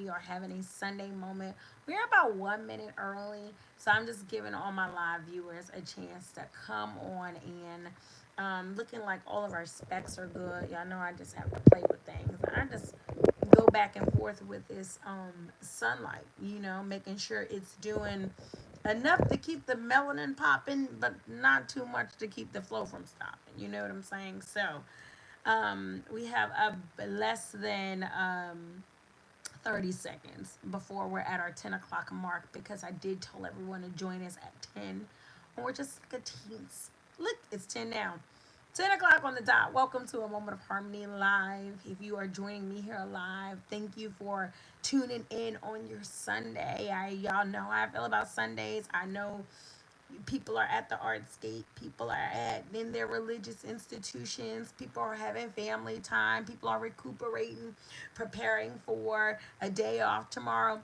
we are having a Sunday moment. We're about 1 minute early, so I'm just giving all my live viewers a chance to come on in. Looking like all of our specs are good. Y'all know I just have to play with things. I just go back and forth with this sunlight, making sure it's doing enough to keep the melanin popping, but not too much to keep the flow from stopping. You know what I'm saying? So we have a less than 30 seconds before we're at our 10 o'clock mark because I did tell everyone to join us at 10. And we're just like a teens. Look, it's 10 now. 10 o'clock on the dot. Welcome to a Moment of Harmony live. If you are joining me here live, thank you for tuning in on your Sunday. Y'all know how I feel about Sundays. I know people are at the artscape, people are at in their religious institutions, people are having family time, people are recuperating, preparing for a day off tomorrow.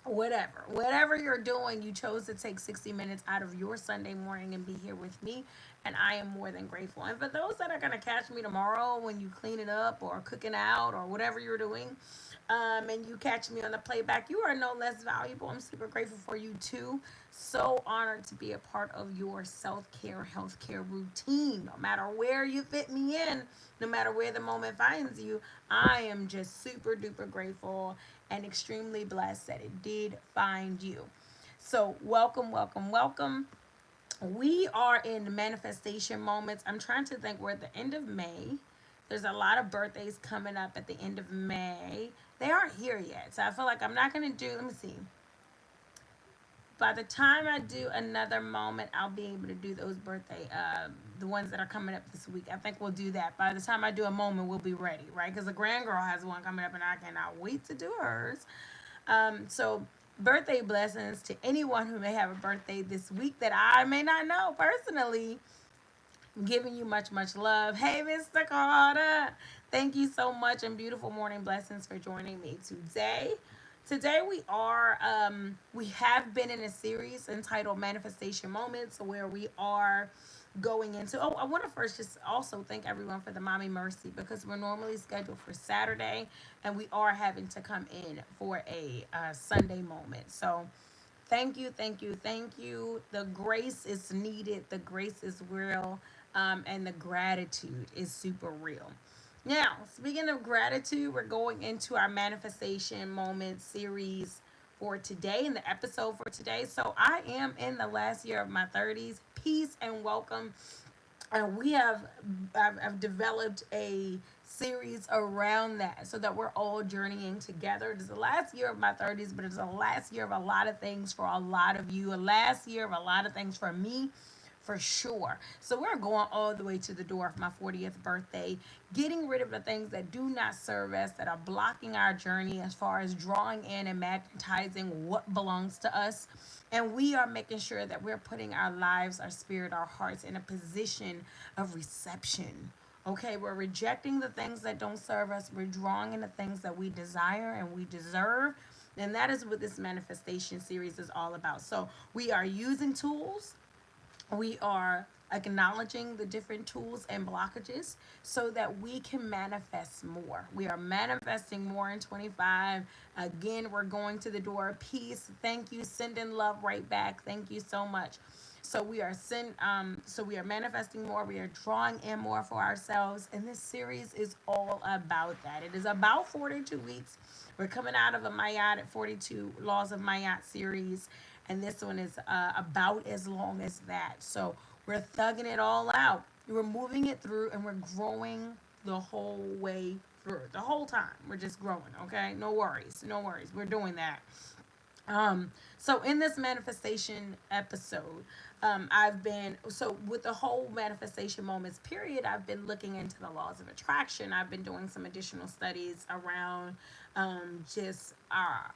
Whatever you're doing, you chose to take 60 minutes out of your Sunday morning and be here with me, and I am more than grateful. And for those that are going to catch me tomorrow when you clean it up or cooking out or whatever you're doing, and you catch me on the playback, you are no less valuable. I'm super grateful for you too. So honored to be a part of your self-care, health-care routine. No matter where you fit me in, no matter where the moment finds you, I am just super duper grateful and extremely blessed that it did find you. So welcome, welcome, welcome. We are in manifestation moments. I'm trying to think, we're at the end of May. There's a lot of birthdays coming up at the end of May. They aren't here yet. So I feel like I'm not going to do, let me see. By the time I do another moment, I'll be able to do those birthday, the ones that are coming up this week. I think we'll do that. By the time I do a moment, we'll be ready, right? Because the grand girl has one coming up and I cannot wait to do hers. So birthday blessings to anyone who may have a birthday this week that I may not know personally. I'm giving you much, much love. Hey, Mr. Carter. Thank you so much and beautiful morning blessings for joining me today. Today we have been in a series entitled Manifestation Moments where we are going into, I want to first just also thank everyone for the Mommy Mercy because we're normally scheduled for Saturday and we are having to come in for a Sunday moment. So thank you, thank you, thank you. The grace is needed, the grace is real, and the gratitude is super real. Now, speaking of gratitude, we're going into our manifestation moment series for today and the episode for today. So I am in the last year of my 30s. Peace and welcome. And I've developed a series around that so that we're all journeying together. It's the last year of my 30s, but it's the last year of a lot of things for a lot of you, a last year of a lot of things for me, for sure. So we're going all the way to the door of my 40th birthday, getting rid of the things that do not serve us, that are blocking our journey as far as drawing in and magnetizing what belongs to us. And we are making sure that we're putting our lives, our spirit, our hearts in a position of reception. Okay, we're rejecting the things that don't serve us. We're drawing in the things that we desire and we deserve. And that is what this manifestation series is all about. So we are using tools, we are acknowledging the different tools and blockages so that we can manifest more. We are manifesting more in 25. Again, we're going to the door of peace. Thank you. Sending love right back. Thank you so much. So we are manifesting more. We are drawing in more for ourselves. And this series is all about that. It is about 42 weeks. We're coming out of a Mayat at 42 Laws of Mayat series, and this one is about as long as that. So we're thugging it all out. We're moving it through, and we're growing the whole way through. The whole time, we're just growing. Okay, no worries, no worries. We're doing that. So in this manifestation episode, I've been so with the whole manifestation moments period. I've been looking into the laws of attraction. I've been doing some additional studies around um, just uh,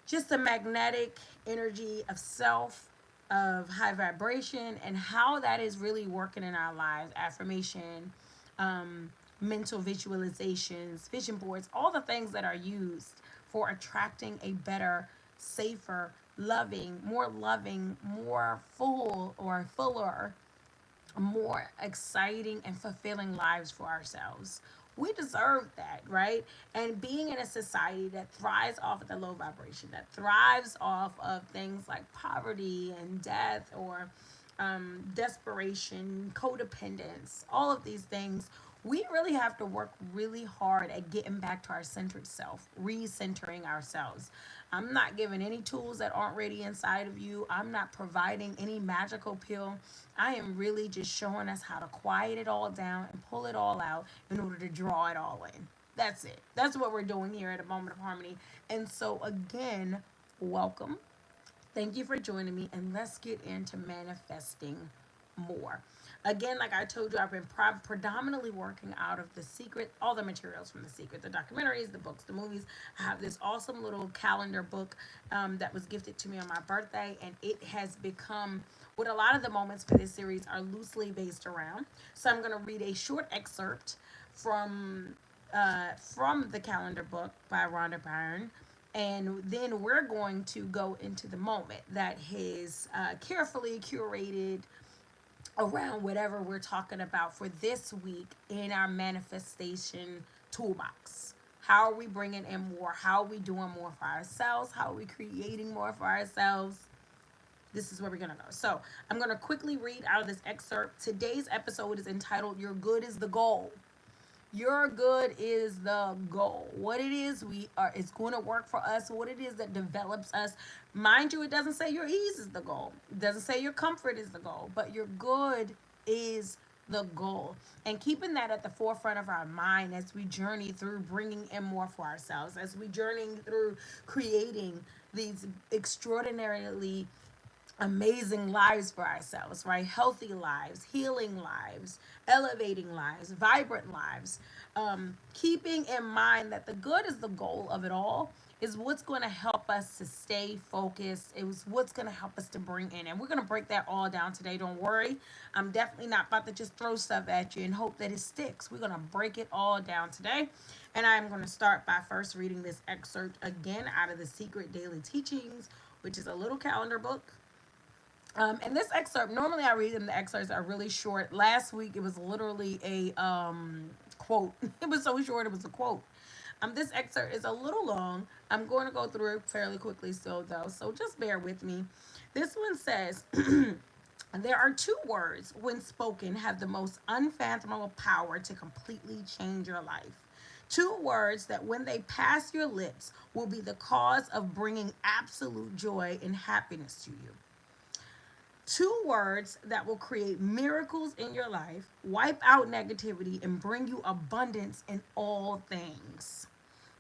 just the magnetic energy of self, of high vibration, and how that is really working in our lives. Affirmation, mental visualizations, vision boards, all the things that are used for attracting a better, safer, loving, more full or fuller, more exciting and fulfilling lives for ourselves. We deserve that, right? And being in a society that thrives off of the low vibration, that thrives off of things like poverty and death, or desperation, codependence, all of these things, we really have to work really hard at getting back to our centered self, recentering ourselves. I'm not giving any tools that aren't ready inside of you. I'm not providing any magical pill. I am really just showing us how to quiet it all down and pull it all out in order to draw it all in. That's it. That's what we're doing here at a Moment of Harmony. And so, again, welcome. Thank you for joining me, and let's get into manifesting more. Again, like I told you, I've been predominantly working out of The Secret, all the materials from The Secret, the documentaries, the books, the movies. I have this awesome little calendar book that was gifted to me on my birthday, and it has become what a lot of the moments for this series are loosely based around. So I'm going to read a short excerpt from from the calendar book by Rhonda Byrne, and then we're going to go into the moment that is carefully curated around whatever we're talking about for this week in our manifestation toolbox. How are we bringing in more? How are we doing more for ourselves? How are we creating more for ourselves? This is where we're gonna go. So I'm gonna quickly read out of this excerpt. Today's episode is entitled "Your Good is the Goal." Your good is the goal. What it is, we are. It's going to work for us. What it is that develops us. Mind you, it doesn't say your ease is the goal. It doesn't say your comfort is the goal. But your good is the goal. And keeping that at the forefront of our mind as we journey through bringing in more for ourselves, as we journey through creating these extraordinarily amazing lives for ourselves, right? Healthy lives, healing lives, elevating lives, vibrant lives. Keeping in mind that the good is the goal of it all is what's going to help us to stay focused. It was what's going to help us to bring in. And we're going to break that all down today. Don't worry. I'm definitely not about to just throw stuff at you and hope that it sticks. We're going to break it all down today. And I'm going to start by first reading this excerpt again out of the Secret Daily Teachings, which is a little calendar book. And this excerpt, normally I read them, the excerpts are really short. Last week it was literally a quote. It was so short, it was a quote. This excerpt is a little long. I'm going to go through it fairly quickly still, though, so just bear with me. This one says, there are two words, when spoken, have the most unfathomable power to completely change your life. Two words that, when they pass your lips, will be the cause of bringing absolute joy and happiness to you. Two words that will create miracles in your life, wipe out negativity, and bring you abundance in all things.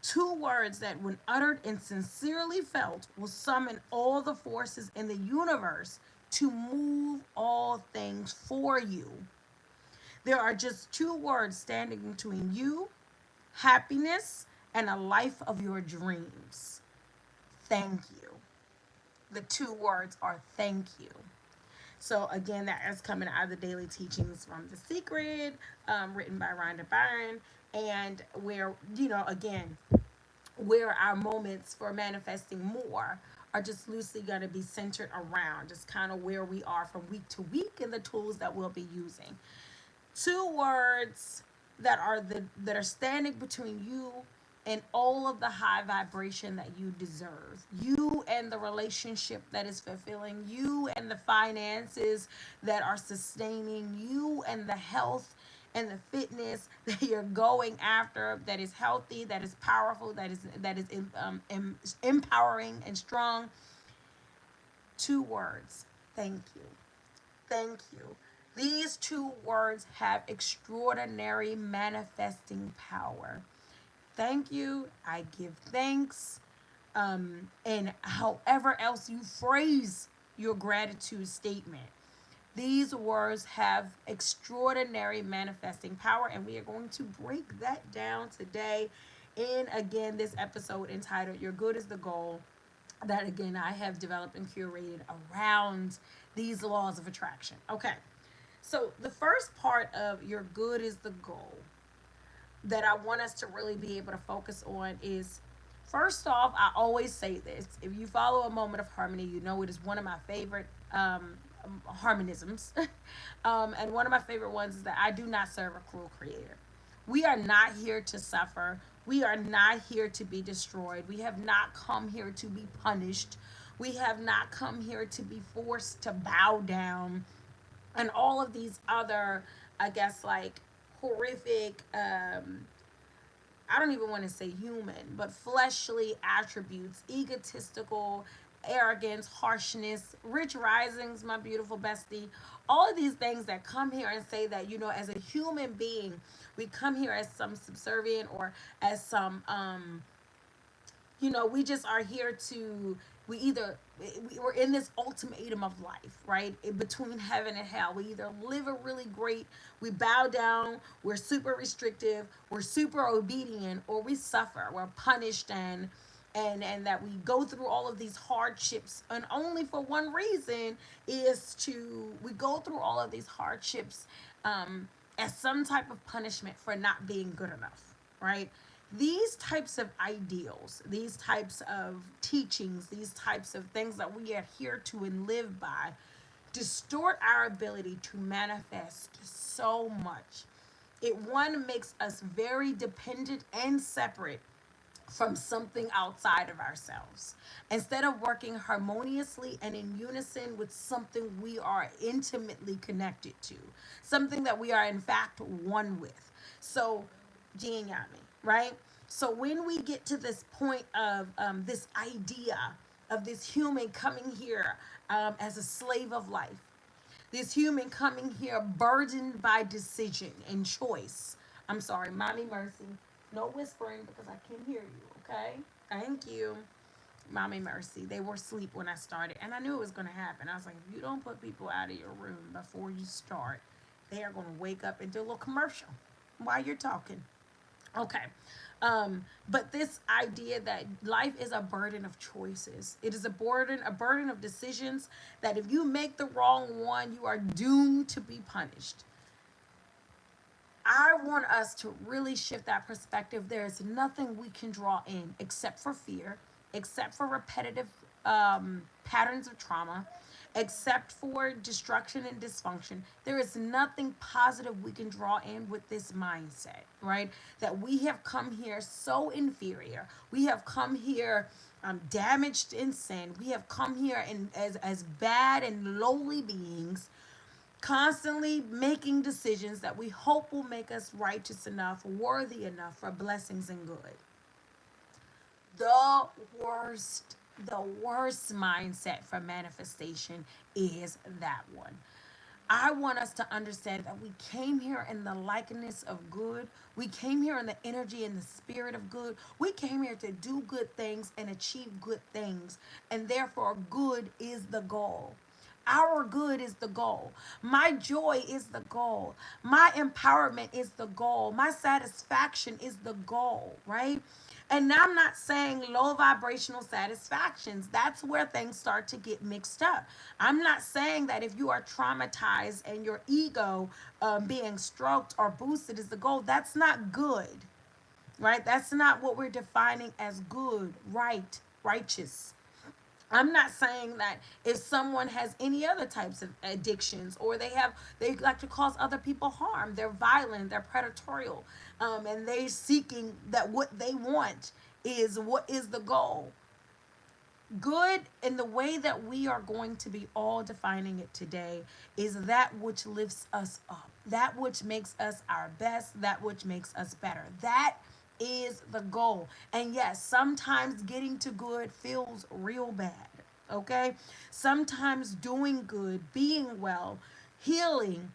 Two words that, when uttered and sincerely felt, will summon all the forces in the universe to move all things for you. There are just two words standing between you, happiness, and a life of your dreams. Thank you. The two words are thank you. So again, that is coming out of the daily teachings from The Secret, written by Rhonda Byrne, and where, again, where our moments for manifesting more are just loosely going to be centered around just kind of where we are from week to week and the tools that we'll be using. Two words that are standing between you and all of the high vibration that you deserve. You and the relationship that is fulfilling, you and the finances that are sustaining, you and the health and the fitness that you're going after, that is healthy, that is powerful, that is empowering and strong. Two words. Thank you. Thank you. These two words have extraordinary manifesting power. Thank you. I give thanks. And however else you phrase your gratitude statement, these words have extraordinary manifesting power, and we are going to break that down today in, again, this episode entitled Your Good is the Goal, that again I have developed and curated around these laws of attraction. Okay, so the first part of Your Good is the Goal that I want us to really be able to focus on is, first off, I always say this. If you follow a Moment of Harmony, you know it is one of my favorite harmonisms. And one of my favorite ones is that I do not serve a cruel creator. We are not here to suffer. We are not here to be destroyed. We have not come here to be punished. We have not come here to be forced to bow down and all of these other, I guess, like horrific, I don't even want to say human, but fleshly attributes, egotistical, arrogance, harshness, rich risings, my beautiful bestie. All of these things that come here and say that, as a human being, we come here as some subservient or as some we just are here to we either we're in this ultimatum of life, right? In between heaven and hell, we either live a really great, we bow down, we're super restrictive, we're super obedient, or we suffer, we're punished, and that we go through all of these hardships, and only for one reason, is to we go through all of these hardships as some type of punishment for not being good enough, right? These types of ideals, these types of teachings, these types of things that we adhere to and live by distort our ability to manifest so much. It one makes us very dependent and separate from something outside of ourselves. Instead of working harmoniously and in unison with something we are intimately connected to, something that we are in fact one with. So, Jin Yami, right? So when we get to this point of this idea of this human coming here as a slave of life, this human coming here burdened by decision and choice. I'm sorry, Mommy Mercy. No whispering because I can hear you, okay? Thank you. Mommy Mercy. They were asleep when I started, and I knew it was going to happen. I was like, if you don't put people out of your room before you start, they are going to wake up and do a little commercial while you're talking. Okay. But this idea that life is a burden of choices. It is a burden of decisions that if you make the wrong one, you are doomed to be punished. I want us to really shift that perspective. There is nothing we can draw in except for fear, except for repetitive patterns of trauma, except for destruction and dysfunction. There is nothing positive we can draw in with this mindset, right? That we have come here so inferior. We have come here damaged in sin. We have come here as bad and lowly beings, constantly making decisions that we hope will make us righteous enough, worthy enough for blessings and good. The worst mindset for manifestation is that one. I want us to understand that we came here in the likeness of good. We came here in the energy and the spirit of good. We came here to do good things and achieve good things. And therefore, good is the goal. Our good is the goal. My joy is the goal. My empowerment is the goal. My satisfaction is the goal, right? And now I'm not saying low vibrational satisfactions. That's where things start to get mixed up. I'm not saying that if you are traumatized and your ego being stroked or boosted is the goal. That's not good, right? That's not what we're defining as good, right, righteous. I'm not saying that if someone has any other types of addictions or they like to cause other people harm, they're violent, they're predatory, and they seeking that what they want is what is the goal. Good in the way that we are going to be all defining it today is that which lifts us up, that which makes us our best, that which makes us better. That is the goal. And yes, sometimes getting to good feels real bad. Okay? Sometimes doing good, being well, healing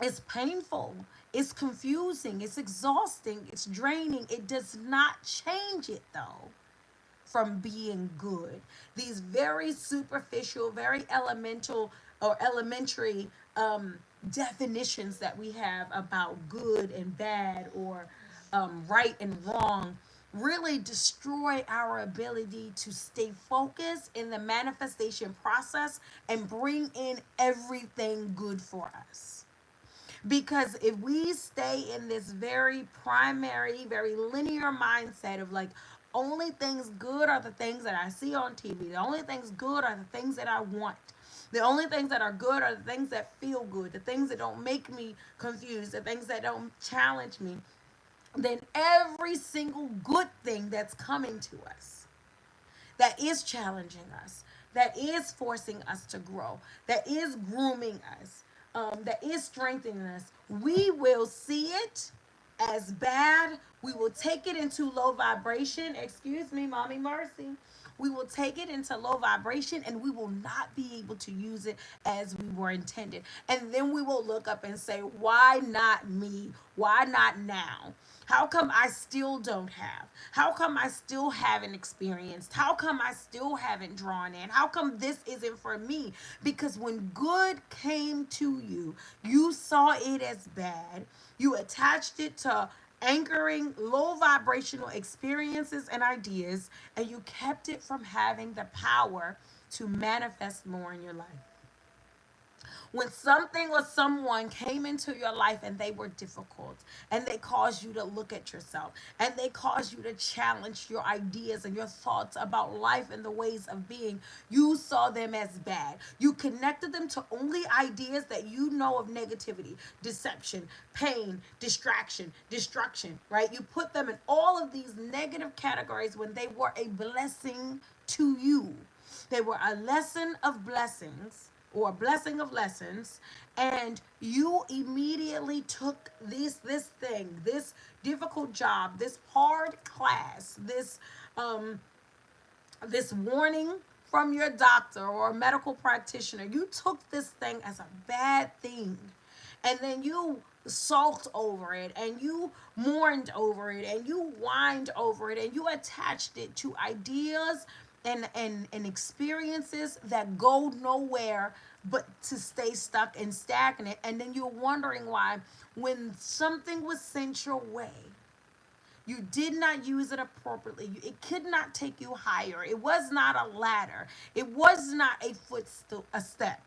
is painful. It's confusing. It's exhausting. It's draining. It does not change it though from being good. These very superficial, very elemental or elementary definitions that we have about good and bad or right and wrong really destroy our ability to stay focused in the manifestation process and bring in everything good for us. Because if we stay in this very primary, very linear mindset of like, only things good are the things that I see on TV, the only things good are the things that I want. The only things that are good are the things that feel good, the things that don't make me confused, the things that don't challenge me. than every single good thing that's coming to us, that is challenging us, that is forcing us to grow, that is grooming us, that is strengthening us. We will see it as bad. We will take it into low vibration. Excuse me, Mommy Mercy. We will take it into low vibration and we will not be able to use it as we were intended. And then we will look up and say, why not me? Why not now? How come I still don't have? How come I still haven't experienced? How come I still haven't drawn in? How come this isn't for me? Because when good came to you, you saw it as bad. You attached it to anchoring low vibrational experiences and ideas, and you kept it from having the power to manifest more in your life. When something or someone came into your life and they were difficult and they caused you to look at yourself and they caused you to challenge your ideas and your thoughts about life and the ways of being, you saw them as bad. You connected them to only ideas that you know of negativity, deception, pain, distraction, destruction, right? You put them in all of these negative categories when they were a blessing to you. They were a lesson of blessings or a blessing of lessons, and you immediately took this difficult job, this hard class, this warning from your doctor or medical practitioner. You took this thing as a bad thing, and then you sulked over it and you mourned over it and you whined over it and you attached it to ideas and experiences that go nowhere but to stay stuck and stagnant. And then you're wondering why, when something was sent your way, you did not use it appropriately. It could not take you higher. It was not a ladder. It was not a step.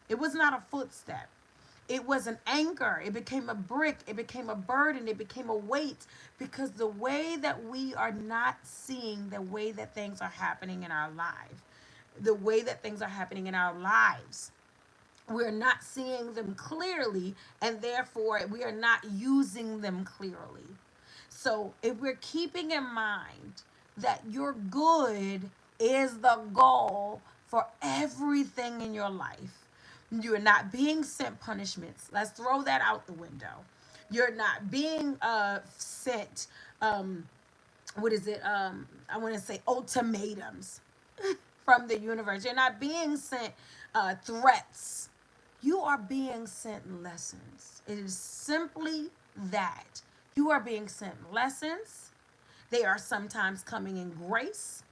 It was not a footstep. It was an anchor. It became a brick. It became a burden. It became a weight, because the way that we are not seeing the way that things are happening in our life, the way that things are happening in our lives, we're not seeing them clearly, and therefore we are not using them clearly. So if we're keeping in mind that your good is the goal for everything in your life, you're not being sent punishments. Let's throw that out the window. You're not being sent, what is it? I want to say ultimatums from the universe. You're not being sent threats. You are being sent lessons. It is simply that. You are being sent lessons. They are sometimes coming in grace,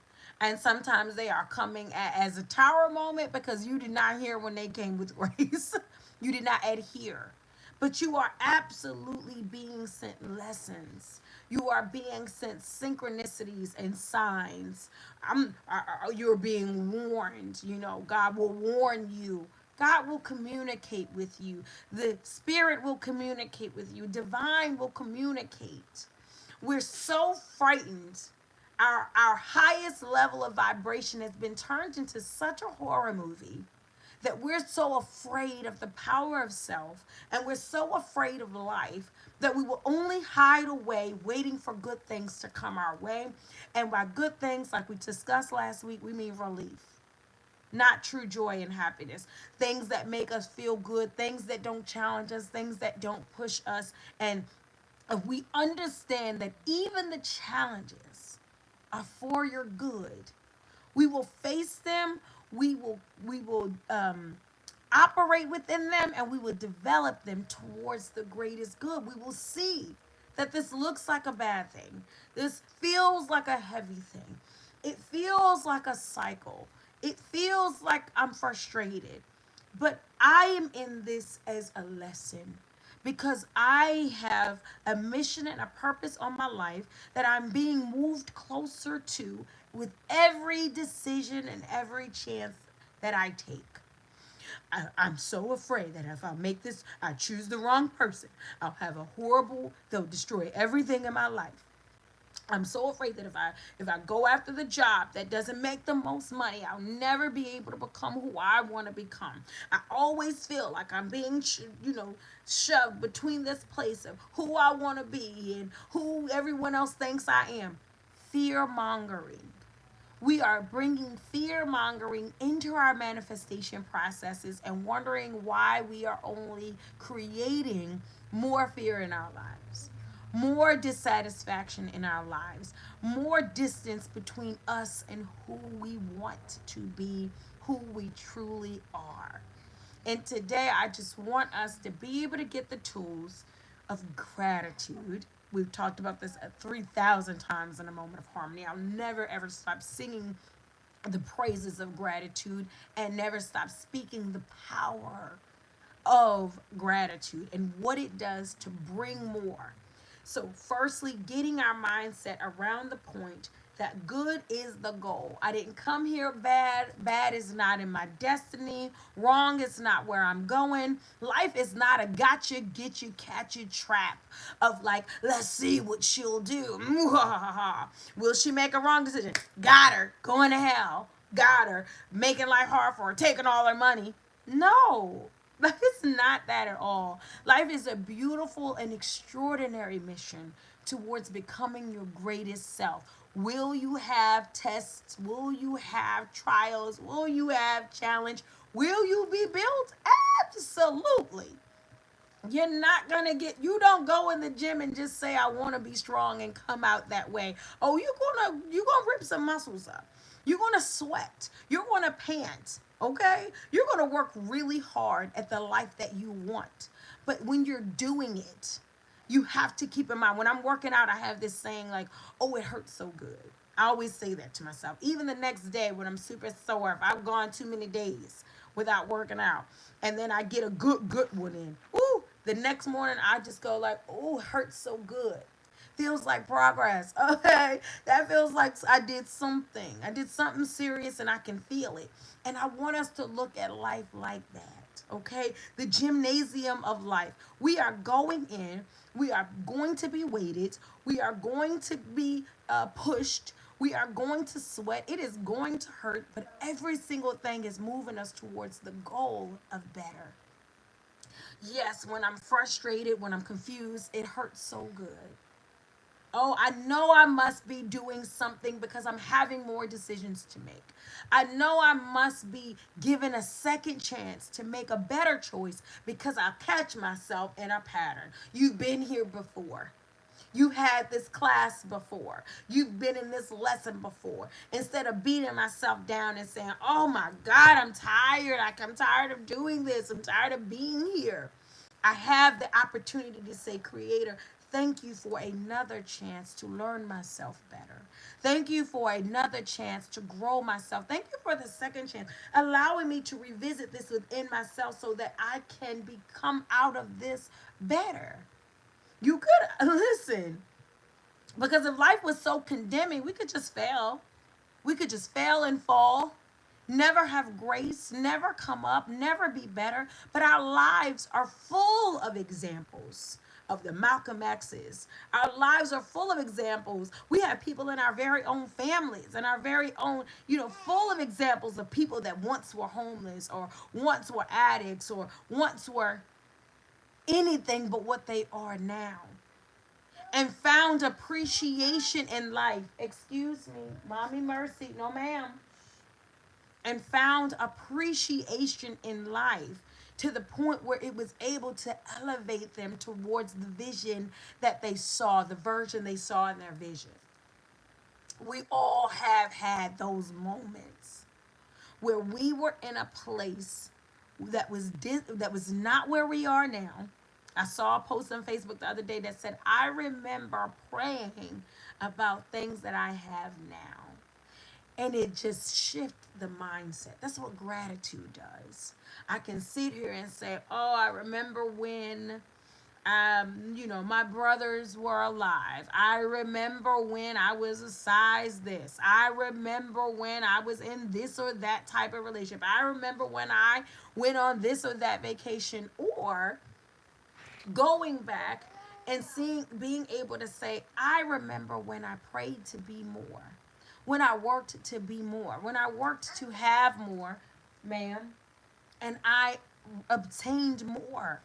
and sometimes they are coming as a tower moment because you did not hear when they came with grace. You did not adhere. But you are absolutely being sent lessons. You are being sent synchronicities and signs. You're being warned. You know, God will warn you. God will communicate with you. The Spirit will communicate with you. Divine will communicate. We're so frightened. Our highest level of vibration has been turned into such a horror movie that we're so afraid of the power of self and we're so afraid of life that we will only hide away waiting for good things to come our way. And by good things, like we discussed last week, we mean relief, not true joy and happiness. Things that make us feel good, things that don't challenge us, things that don't push us. And if we understand that even the challenges are for your good, we will face them. We will operate within them, and we will develop them towards the greatest good. We will see that this looks like a bad thing. This feels like a heavy thing. It feels like a cycle. It feels like I'm frustrated. But I am in this as a lesson because I have a mission and a purpose on my life that I'm being moved closer to with every decision and every chance that I take. I'm so afraid that if I make this, I choose the wrong person, I'll have a horrible, they'll destroy everything in my life. I'm so afraid that if I go after the job that doesn't make the most money, I'll never be able to become who I want to become. I always feel like I'm being, shoved between this place of who I want to be and who everyone else thinks I am. Fear mongering. We are bringing fear mongering into our manifestation processes and wondering why we are only creating more fear in our lives, more dissatisfaction in our lives, more distance between us and who we want to be, who we truly are. And today, I just want us to be able to get the tools of gratitude. We've talked about this 3,000 times in a moment of harmony. I'll never ever stop singing the praises of gratitude and never stop speaking the power of gratitude and what it does to bring more. So, firstly, getting our mindset around the point that good is the goal. I didn't come here bad. Bad is not in my destiny. Wrong is not where I'm going. Life is not a gotcha, get you, catch you trap of like, let's see what she'll do. Will she make a wrong decision? Got her. Going to hell. Got her. Making life hard for her. Taking all her money. No. Life is not that at all. Life is a beautiful and extraordinary mission towards becoming your greatest self. Will you have tests? Will you have trials? Will you have challenge? Will you be built? Absolutely. You're not gonna get, you don't go in the gym and just say I want to be strong and come out that way. Oh, you're gonna rip some muscles up. You're gonna sweat. You're gonna pant. Okay? You're gonna work really hard at the life that you want. But when you're doing it, you have to keep in mind, when I'm working out, I have this saying like, oh, it hurts so good. I always say that to myself. Even the next day when I'm super sore, if I've gone too many days without working out, and then I get a good one in. Ooh, the next morning I just go like, oh, it hurts so good. Feels like progress. Okay. That feels like I did something. I did something serious and I can feel it. And I want us to look at life like that. Okay? The gymnasium of life. We are going in, we are going to be weighted, we are going to be pushed, we are going to sweat. It is going to hurt, but every single thing is moving us towards the goal of better. Yes, when I'm frustrated, when I'm confused, it hurts so good. Oh, I know I must be doing something because I'm having more decisions to make. I know I must be given a second chance to make a better choice because I catch myself in a pattern. You've been here before. You've had this class before. You've been in this lesson before. Instead of beating myself down and saying, oh my God, I'm tired. I'm tired of doing this. I'm tired of being here. I have the opportunity to say, Creator, thank you for another chance to learn myself better. Thank you for another chance to grow myself. Thank you for the second chance, allowing me to revisit this within myself so that I can become out of this better. You could listen, because if life was so condemning, we could just fail. We could just fail and fall, never have grace, never come up, never be better. But our lives are full of examples of the Malcolm X's. Our lives are full of examples. We have people in our very own families and our very own, full of examples of people that once were homeless or once were addicts or once were anything but what they are now and found appreciation in life. Excuse me, mommy mercy, no ma'am. And found appreciation in life to the point where it was able to elevate them towards the vision that they saw, the version they saw in their vision. We all have had those moments where we were in a place that was not where we are now. I saw a post on Facebook the other day that said, I remember praying about things that I have now. And it just shifts the mindset. That's what gratitude does. I can sit here and say, oh, I remember when my brothers were alive. I remember when I was a size this. I remember when I was in this or that type of relationship. I remember when I went on this or that vacation, or going back And seeing, being able to say, I remember when I prayed to be more, when I worked to be more, when I worked to have more, ma'am, and I obtained more.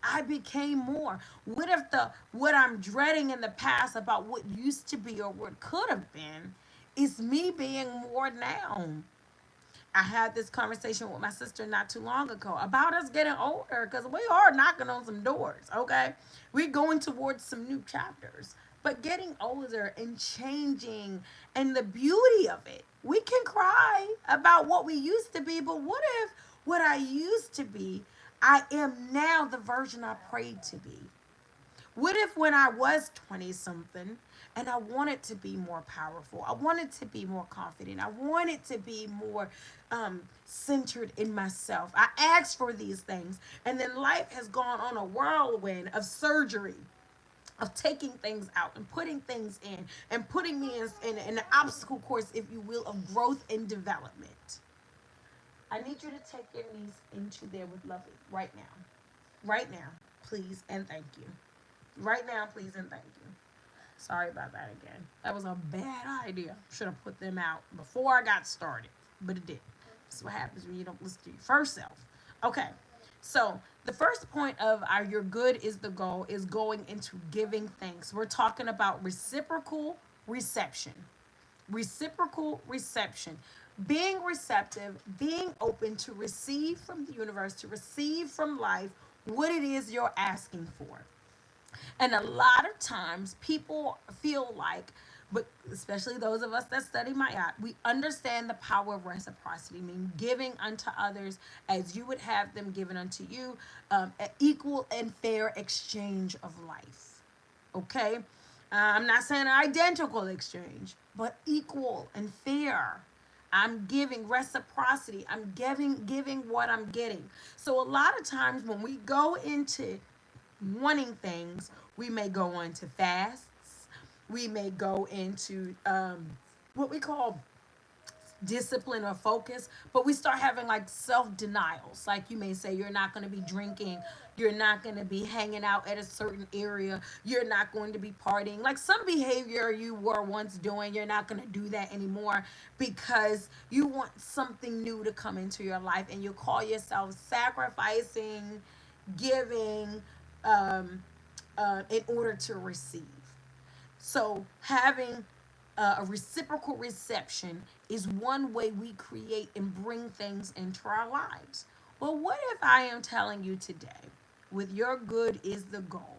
I became more. What if the what I'm dreading in the past about what used to be or what could have been is me being more now? I had this conversation with my sister not too long ago about us getting older because we are knocking on some doors, okay? We're going towards some new chapters. But getting older and changing and the beauty of it, we can cry about what we used to be, but what if what I used to be, I am now the version I prayed to be? What if when I was 20 something and I wanted to be more powerful, I wanted to be more confident, I wanted to be more centered in myself? I asked for these things, and then life has gone on a whirlwind of surgery. Of taking things out and putting things in and putting me in an obstacle course, if you will, of growth and development. I need you to take your knees into there with Lovely right now. Right now, please and thank you. Right now, please and thank you. Sorry about that again. That was a bad idea. Should have put them out before I got started, but it did. That's what happens when you don't listen to your first self. Okay, so the first point of our your good is the goal is going into giving thanks. We're talking about reciprocal reception. Reciprocal reception. Being receptive, being open to receive from the universe, to receive from life what it is you're asking for. And a lot of times people feel like, but especially those of us that study Mayat, we understand the power of reciprocity, meaning giving unto others as you would have them given unto you, an equal and fair exchange of life. Okay? I'm not saying an identical exchange, but equal and fair. I'm giving reciprocity. I'm giving what I'm getting. So a lot of times when we go into wanting things, we may go into fasts. We may go into what we call discipline or focus, but we start having like self denials. Like you may say, you're not going to be drinking, you're not going to be hanging out at a certain area, you're not going to be partying. Like some behavior you were once doing, you're not going to do that anymore because you want something new to come into your life and you call yourself sacrificing, giving, in order to receive. So, having a reciprocal reception is one way we create and bring things into our lives. Well, what if I am telling you today, with your good is the goal,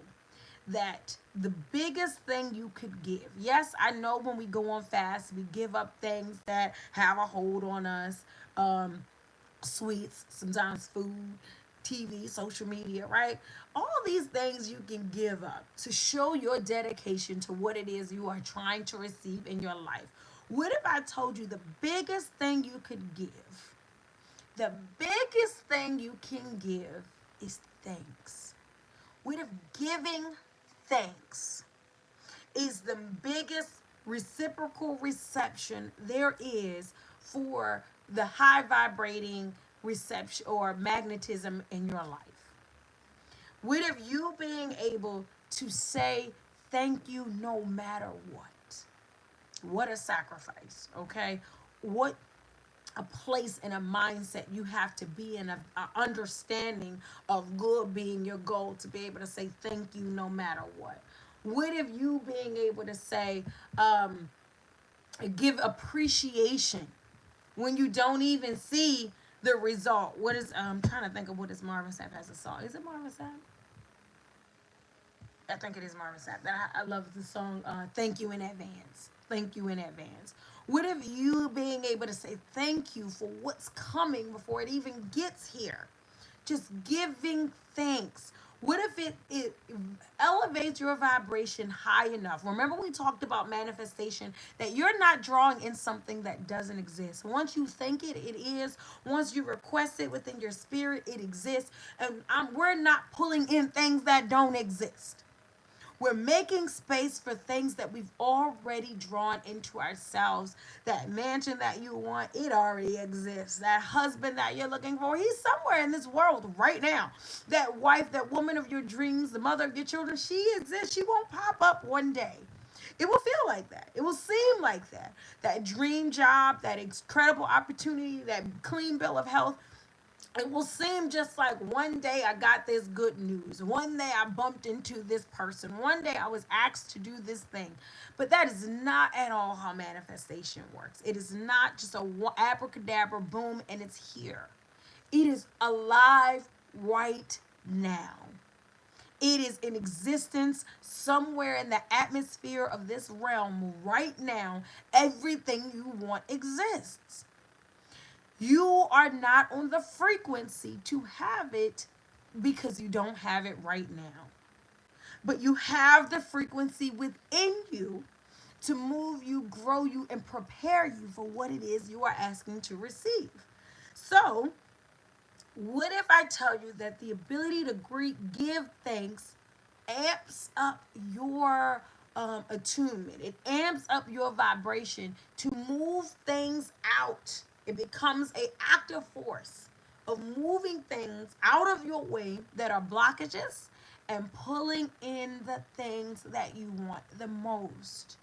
that the biggest thing you could give, yes, I know when we go on fast, we give up things that have a hold on us. Sweets, sometimes food, TV, social media, right? All these things you can give up to show your dedication to what it is you are trying to receive in your life. What if I told you the biggest thing you could give? The biggest thing you can give is thanks. What if giving thanks is the biggest reciprocal reception there is for the high vibrating reception or magnetism in your life? What if you being able to say thank you no matter what? What a sacrifice, okay? What a place and a mindset you have to be in, a understanding of good being your goal, to be able to say thank you no matter what. What if you being able to say, give appreciation when you don't even see the result? What is, I'm trying to think of what is Marvin Sapp has a song. Is it Marvin Sapp? I think it is Marvin Sapp. I love the song, Thank You in Advance. Thank you in advance. What if you being able to say thank you for what's coming before it even gets here? Just giving thanks. What if it elevates your vibration high enough? Remember, we talked about manifestation, that you're not drawing in something that doesn't exist. Once you think it, it is. Once you request it within your spirit, it exists. And we're not pulling in things that don't exist. We're making space for things that we've already drawn into ourselves. That mansion that you want, it already exists. That husband that you're looking for, he's somewhere in this world right now. That wife, that woman of your dreams, the mother of your children, she exists. She won't pop up one day. It will feel like that. It will seem like that. That dream job, that incredible opportunity, that clean bill of health, it will seem just like one day I got this good news. One day I bumped into this person. One day I was asked to do this thing. But that is not at all how manifestation works. It is not just a abracadabra boom and it's here. It is alive right now. It is in existence somewhere in the atmosphere of this realm right now. Everything you want exists. You are not on the frequency to have it because you don't have it right now. But you have the frequency within you to move you, grow you, and prepare you for what it is you are asking to receive. So, what if I tell you that the ability to give thanks amps up your attunement? It amps up your vibration to move things out. It becomes a active force of moving things out of your way that are blockages and pulling in the things that you want the most.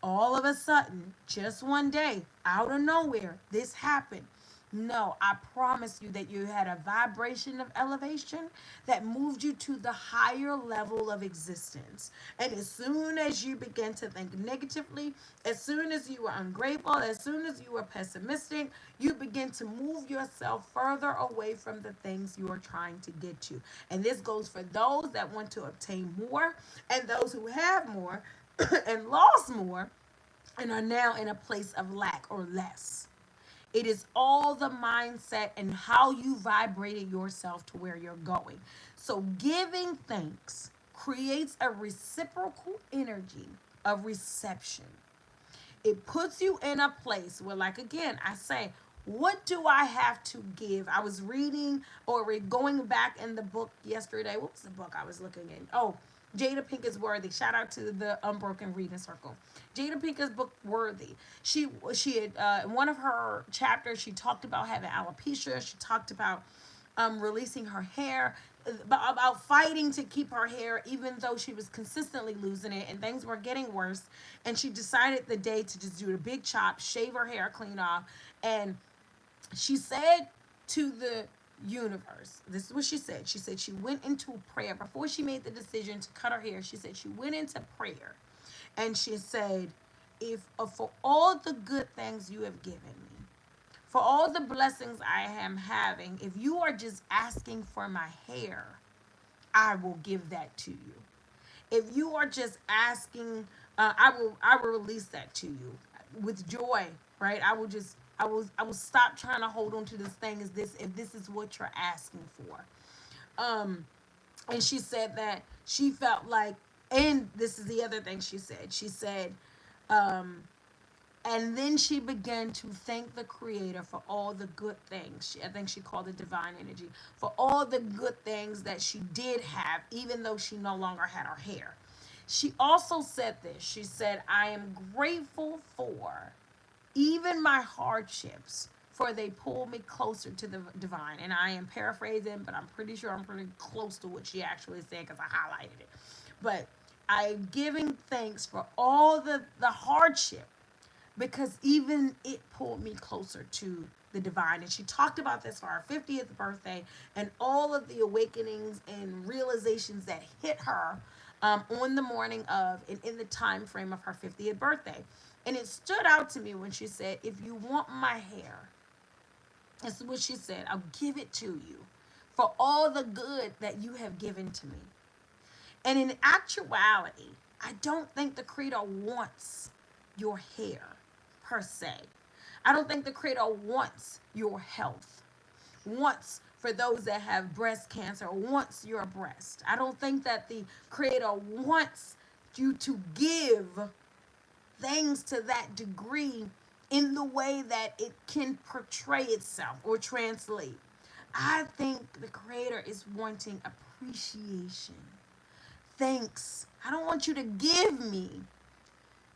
All of a sudden, just one day, out of nowhere, this happened. No, I promise you that you had a vibration of elevation that moved you to the higher level of existence. And as soon as you begin to think negatively, as soon as you were ungrateful, as soon as you were pessimistic, you begin to move yourself further away from the things you are trying to get to. And this goes for those that want to obtain more and those who have more and lost more and are now in a place of lack or less. It is all the mindset and how you vibrated yourself to where you're going. So, giving thanks creates a reciprocal energy of reception. It puts you in a place where, like, again, I say, what do I have to give? I was reading or going back in the book yesterday. What was the book I was looking in? Oh, Jada Pinkett's Worthy. Shout out to the Unbroken Reading Circle. Jada Pinkett's book Worthy. She had in one of her chapters she talked about having alopecia. She talked about releasing her hair, about fighting to keep her hair, even though she was consistently losing it and things were getting worse. And she decided the day to just do a big chop, shave her hair clean off, and she said to the universe, this is what she said. She said she went into prayer before she made the decision to cut her hair. She said she went into prayer and she said, if for all the good things you have given me, for all the blessings I am having, if you are just asking for my hair, I will give that to you. If you are just asking, I will release that to you with joy, right? I will stop trying to hold on to this thing. Is this if this is what you're asking for? Um, and she said that she felt like, and this is the other thing she said. She said, um, and then she began to thank the creator for all the good things. I think she called it divine energy, for all the good things that she did have, even though she no longer had her hair. She also said this. She said, I am grateful for even my hardships, for they pull me closer to the divine. And I am paraphrasing, but I'm pretty sure I'm pretty close to what she actually said because I highlighted it. But I'm giving thanks for all the hardship because even it pulled me closer to the divine. And she talked about this for her 50th birthday and all of the awakenings and realizations that hit her on the morning of and in the time frame of her 50th birthday. And it stood out to me when she said, if you want my hair, this is what she said, I'll give it to you for all the good that you have given to me. And in actuality, I don't think the creator wants your hair per se. I don't think the creator wants your health, wants for those that have breast cancer, wants your breast. I don't think that the creator wants you to give things to that degree in the way that it can portray itself or translate. I think the creator is wanting appreciation, thanks I don't want you to give me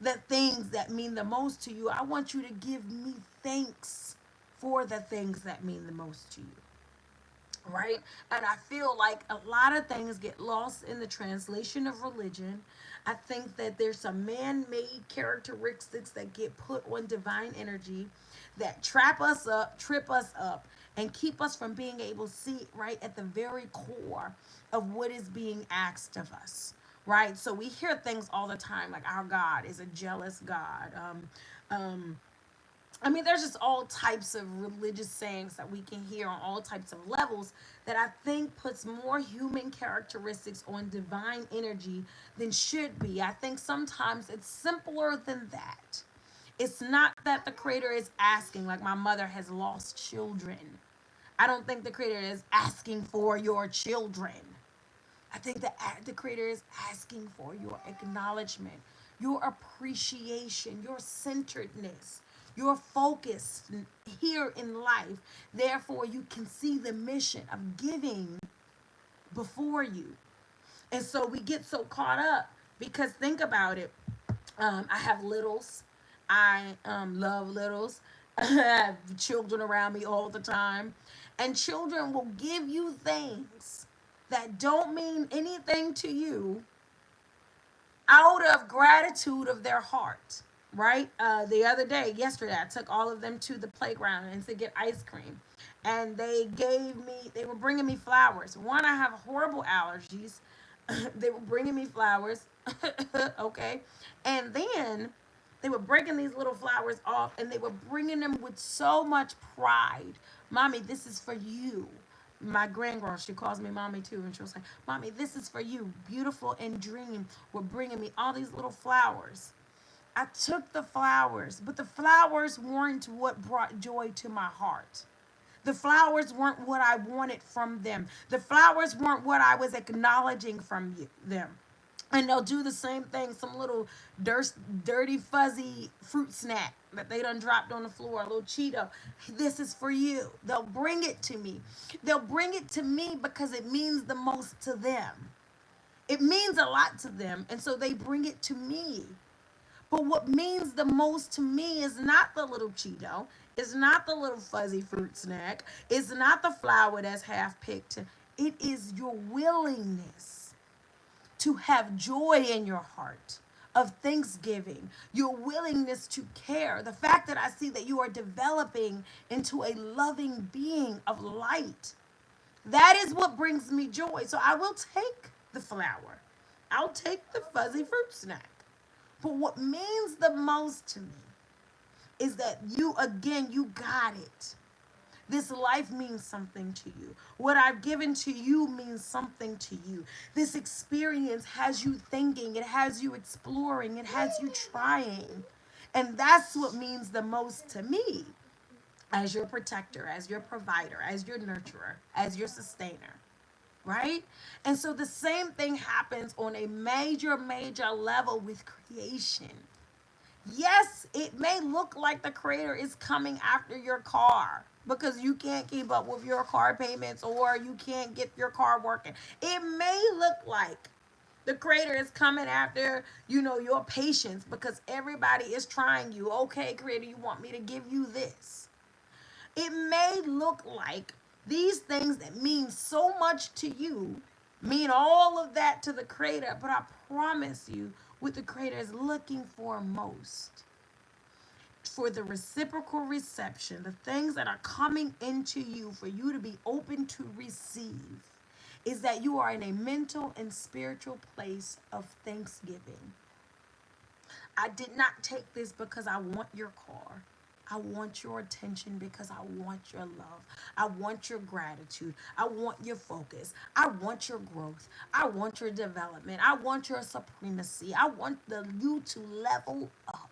the things that mean the most to you. I want you to give me thanks for the things that mean the most to you. Right? And I feel like a lot of things get lost in the translation of religion. I think that there's some man made characteristics that get put on divine energy that trap us up, trip us up, and keep us from being able to see right at the very core of what is being asked of us. Right? So we hear things all the time like our God is a jealous God. I mean, there's just all types of religious sayings that we can hear on all types of levels that I think puts more human characteristics on divine energy than should be. I think sometimes it's simpler than that. It's not that the creator is asking, like my mother has lost children. I don't think the creator is asking for your children. I think the creator is asking for your acknowledgement, your appreciation, your centeredness, your focus here in life. Therefore, you can see the mission of giving before you. And so we get so caught up because think about it. I have littles. I love littles. I have children around me all the time. And children will give you things that don't mean anything to you out of gratitude of their heart, right? The other day, yesterday, I took all of them to the playground and to get ice cream. And they were bringing me flowers. One, I have horrible allergies. They were bringing me flowers. Okay. And then they were breaking these little flowers off and they were bringing them with so much pride. Mommy, this is for you. My grandgirl, she calls me mommy too, and she'll say, Mommy, this is for you. Beautiful and Dream were bringing me all these little flowers. I took the flowers, but the flowers weren't what brought joy to my heart. The flowers weren't what I wanted from them. The flowers weren't what I was acknowledging from them. And they'll do the same thing, some little dirty, fuzzy fruit snack that they done dropped on the floor, a little Cheeto. This is for you. They'll bring it to me. They'll bring it to me because it means the most to them. It means a lot to them. And so they bring it to me. But what means the most to me is not the little Cheeto. It's not the little fuzzy fruit snack. It's not the flower that's half picked. It is your willingness to have joy in your heart of thanksgiving, your willingness to care, the fact that I see that you are developing into a loving being of light. That is what brings me joy. So I will take the flower, I'll take the fuzzy fruit snack. But what means the most to me is that you got it. This life means something to you. What I've given to you means something to you. This experience has you thinking, it has you exploring, it has you trying. And that's what means the most to me as your protector, as your provider, as your nurturer, as your sustainer. Right? And so the same thing happens on a major level with creation. Yes, it may look like the creator is coming after your car because you can't keep up with your car payments or you can't get your car working. It may look like the creator is coming after, your patience because everybody is trying you. Okay, creator, you want me to give you this. It may look like these things that mean so much to you mean all of that to the creator, but I promise you, what the creator is looking for most, for the reciprocal reception, the things that are coming into you for you to be open to receive, is that you are in a mental and spiritual place of thanksgiving. I did not take this because I want your car. I want your attention because I want your love. I want your gratitude. I want your focus. I want your growth. I want your development. I want your supremacy. I want you to level up.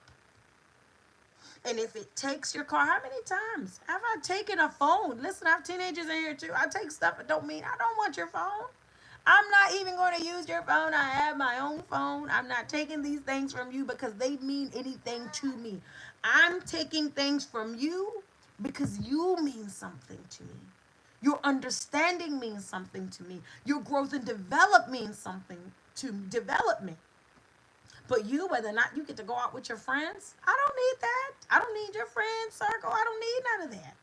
And if it takes your car, how many times have I taken a phone? Listen, I have teenagers in here too. I take stuff that don't mean I don't want your phone. I'm not even going to use your phone. I have my own phone. I'm not taking these things from you because they mean anything to me. I'm taking things from you because you mean something to me. Your understanding means something to me. Your growth and develop means something to development. But you, whether or not you get to go out with your friends, I don't need that. I don't need your friend circle. I don't need none of that.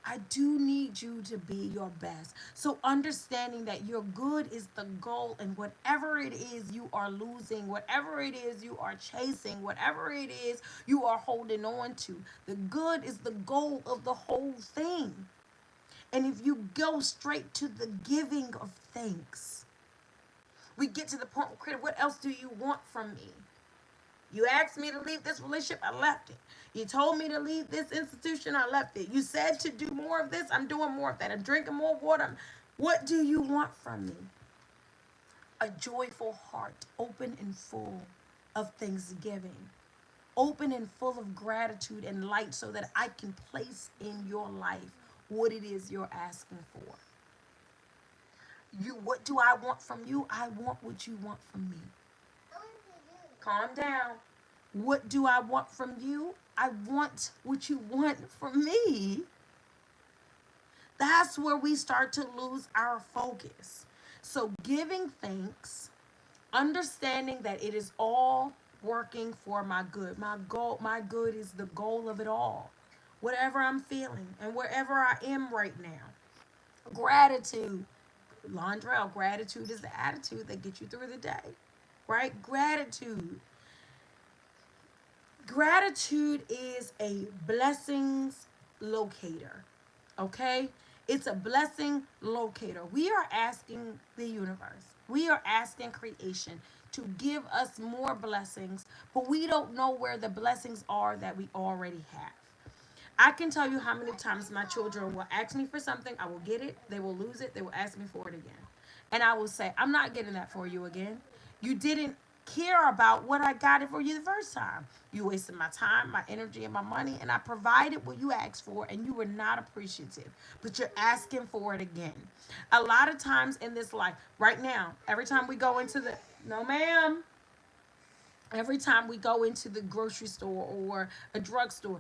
I do need you to be your best. So understanding that your good is the goal, and whatever it is you are losing, whatever it is you are chasing, whatever it is you are holding on to, the good is the goal of the whole thing. And if you go straight to the giving of thanks, we get to the point, critic, what else do you want from me? You asked me to leave this relationship, I left it. You told me to leave this institution, I left it. You said to do more of this, I'm doing more of that. I'm drinking more water. What do you want from me? A joyful heart, open and full of thanksgiving, open and full of gratitude and light, so that I can place in your life what it is you're asking for. What do I want from you? I want what you want from me. Calm down. What do I want from you? I want what you want from me. That's where we start to lose our focus. So, giving thanks, understanding that it is all working for my good. My good is the goal of it all. Whatever I'm feeling and wherever I am right now. Gratitude. Londrell, gratitude is the attitude that gets you through the day. Right? Gratitude. Gratitude is a blessings locator. Okay? It's a blessing locator. We are asking the universe, we are asking creation to give us more blessings, but we don't know where the blessings are that we already have. I can tell you how many times my children will ask me for something, I will get it, they will lose it, they will ask me for it again. And I will say, I'm not getting that for you again. You didn't care about what I got it for you the first time. You wasted my time, my energy, and my money, and I provided what you asked for, and you were not appreciative. But you're asking for it again. A lot of times in this life, right now, every time we go into the, no ma'am, every time we go into the grocery store or a drugstore,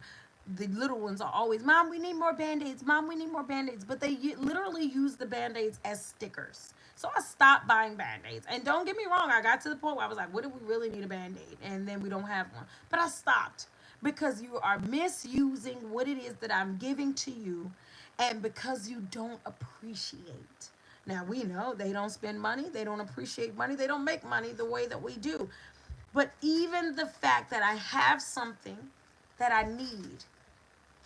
the little ones are always, Mom, we need more band-aids. Mom, we need more band-aids. But they literally use the band-aids as stickers. So I stopped buying band-aids. And don't get me wrong, I got to the point where I was like, what do we really need a band-aid? And then we don't have one. But I stopped because you are misusing what it is that I'm giving to you, and because you don't appreciate. Now, we know they don't spend money, they don't appreciate money, they don't make money the way that we do. But even the fact that I have something that I need,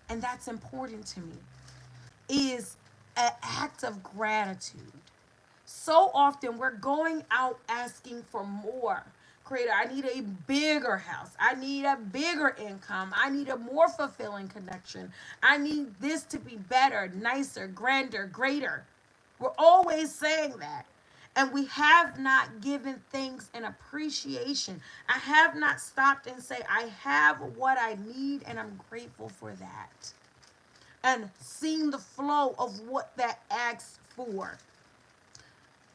and that's important to me, is an act of gratitude. So often we're going out asking for more. Creator, I need a bigger house. I need a bigger income. I need a more fulfilling connection. I need this to be better, nicer, grander, greater. We're always saying that. And we have not given things an appreciation. I have not stopped and say, I have what I need and I'm grateful for that. And seeing the flow of what that asks for.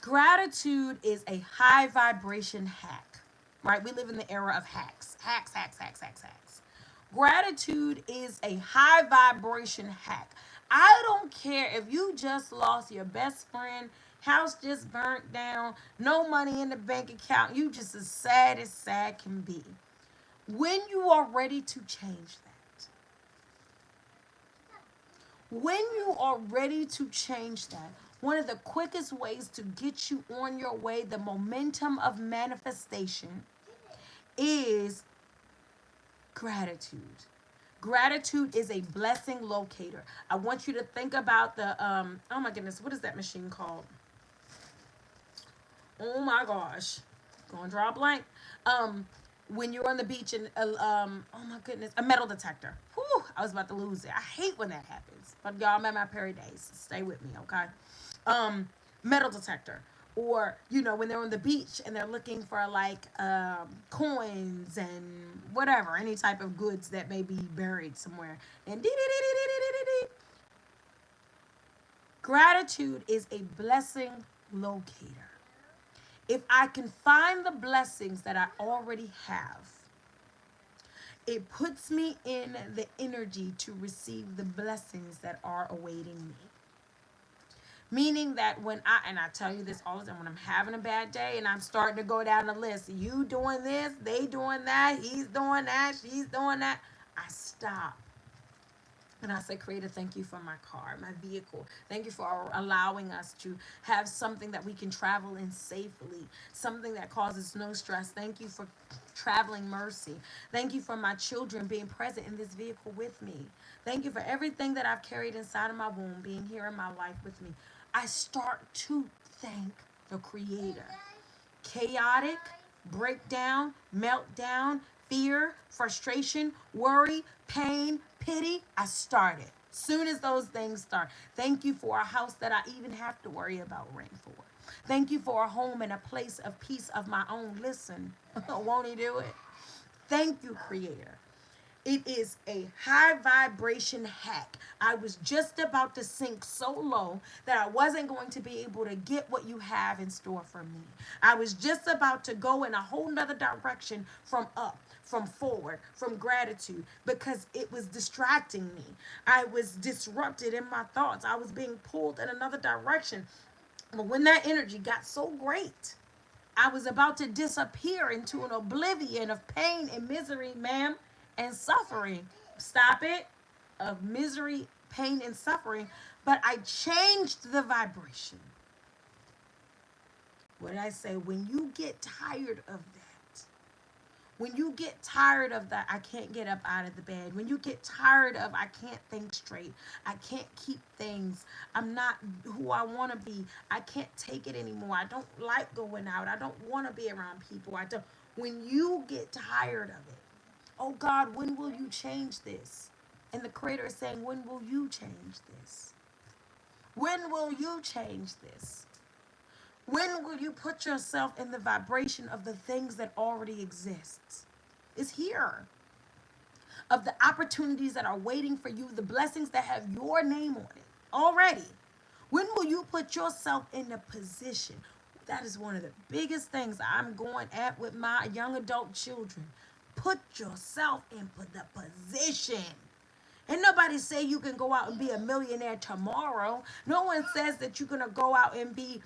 Gratitude is a high vibration hack, right? We live in the era of hacks. Hacks, hacks, hacks, hacks, hacks. Gratitude is a high vibration hack. I don't care if you just lost your best friend, house just burnt down, no money in the bank account, you just as sad can be. When you are ready to change that, when you are ready to change that, one of the quickest ways to get you on your way, the momentum of manifestation, is gratitude. Gratitude is a blessing locator. I want you to think about the oh my goodness, what is that machine called? Oh my gosh, gonna draw a blank. When you're on the beach and oh my goodness, a metal detector. Whew, I was about to lose it. I hate when that happens. But y'all, I'm at my Perry days. Stay with me, okay? Um, Metal detector. Or, when they're on the beach and they're looking for like coins and whatever, any type of goods that may be buried somewhere. And gratitude is a blessing locator. If I can find the blessings that I already have, it puts me in the energy to receive the blessings that are awaiting me. Meaning that and I tell you this all the time, when I'm having a bad day and I'm starting to go down the list, you doing this, they doing that, he's doing that, she's doing that, I stop. And I say, Creator, thank you for my car, my vehicle. Thank you for allowing us to have something that we can travel in safely, something that causes no stress. Thank you for traveling mercy. Thank you for my children being present in this vehicle with me. Thank you for everything that I've carried inside of my womb being here in my life with me. I start to thank the Creator. Chaotic, breakdown, meltdown, fear, frustration, worry, pain, pity, I started. Soon as those things start. Thank you for a house that I even have to worry about rent for. Thank you for a home and a place of peace of my own. Listen, won't he do it? Thank you, Creator. It is a high vibration hack. I was just about to sink so low that I wasn't going to be able to get what you have in store for me. I was just about to go in a whole nother direction from up, from forward, from gratitude, because it was distracting me. I was disrupted in my thoughts. I was being pulled in another direction. But when that energy got so great, I was about to disappear into an oblivion of pain and misery, ma'am, and suffering. Stop it. Of misery, pain, and suffering. But I changed the vibration. What did I say? When you get tired of that, when you get tired of that, I can't get up out of the bed. When you get tired of, I can't think straight. I can't keep things. I'm not who I want to be. I can't take it anymore. I don't like going out. I don't want to be around people. I don't. When you get tired of it, oh God, when will you change this? And the Creator is saying, when will you change this? When will you change this? When will you put yourself in the vibration of the things that already exist? It's here. Of the opportunities that are waiting for you, the blessings that have your name on it already. When will you put yourself in a position? That is one of the biggest things I'm going at with my young adult children. Put yourself in the position. And nobody say you can go out and be a millionaire tomorrow. No one says that you're gonna go out and be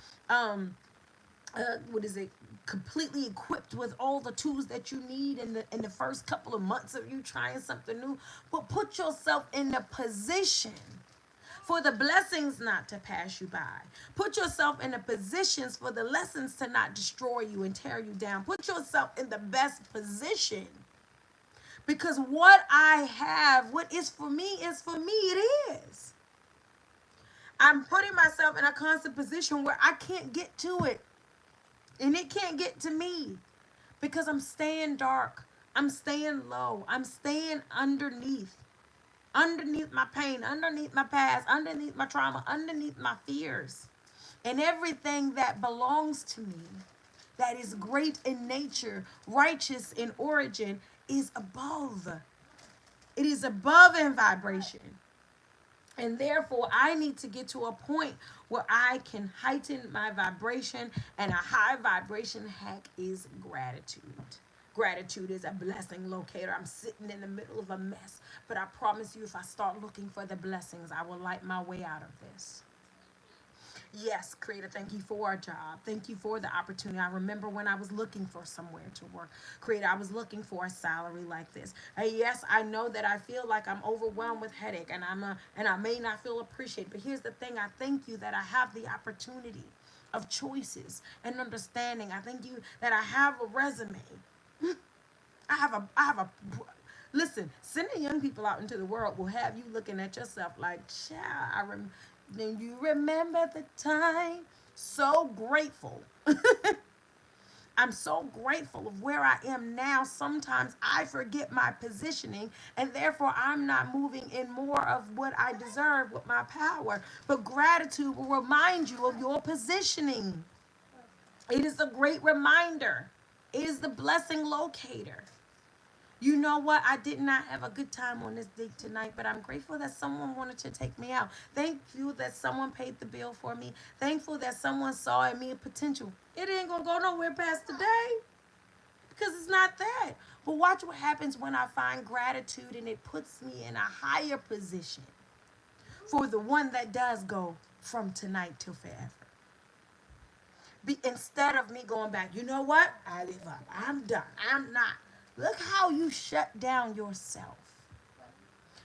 what is it, completely equipped with all the tools that you need in the first couple of months of you trying something new. But put yourself in the position for the blessings not to pass you by. Put yourself in the positions for the lessons to not destroy you and tear you down. Put yourself in the best position. Because what I have, what is for me, it is. I'm putting myself in a constant position where I can't get to it. And it can't get to me because I'm staying dark. I'm staying low. I'm staying underneath my pain, underneath my past, underneath my trauma, underneath my fears. And everything that belongs to me, that is great in nature, righteous in origin, is above. It is above in vibration. And therefore, I need to get to a point where I can heighten my vibration. And a high vibration hack is gratitude. Gratitude is a blessing locator. I'm sitting in the middle of a mess. But I promise you, if I start looking for the blessings, I will light my way out of this. Yes, Creator, thank you for a job. Thank you for the opportunity. I remember when I was looking for somewhere to work. Creator, I was looking for a salary like this. And yes, I know that I feel like I'm overwhelmed with headache and I may not feel appreciated. But here's the thing, I thank you that I have the opportunity of choices and understanding. I thank you that I have a resume. I have a listen, sending young people out into the world will have you looking at yourself like, child, then you remember the time. So grateful. I'm so grateful of where I am now. Sometimes I forget my positioning and therefore I'm not moving in more of what I deserve with my power. But gratitude will remind you of your positioning. It is a great reminder. It is the blessing locator. You know what? I did not have a good time on this date tonight, but I'm grateful that someone wanted to take me out. Thank you that someone paid the bill for me. Thankful that someone saw in me a potential. It ain't gonna go nowhere past today because it's not that. But watch what happens when I find gratitude and it puts me in a higher position for the one that does go. from tonight till forever. Instead of me going back, you know what? I give up. I'm done. I'm not. Look how you shut down yourself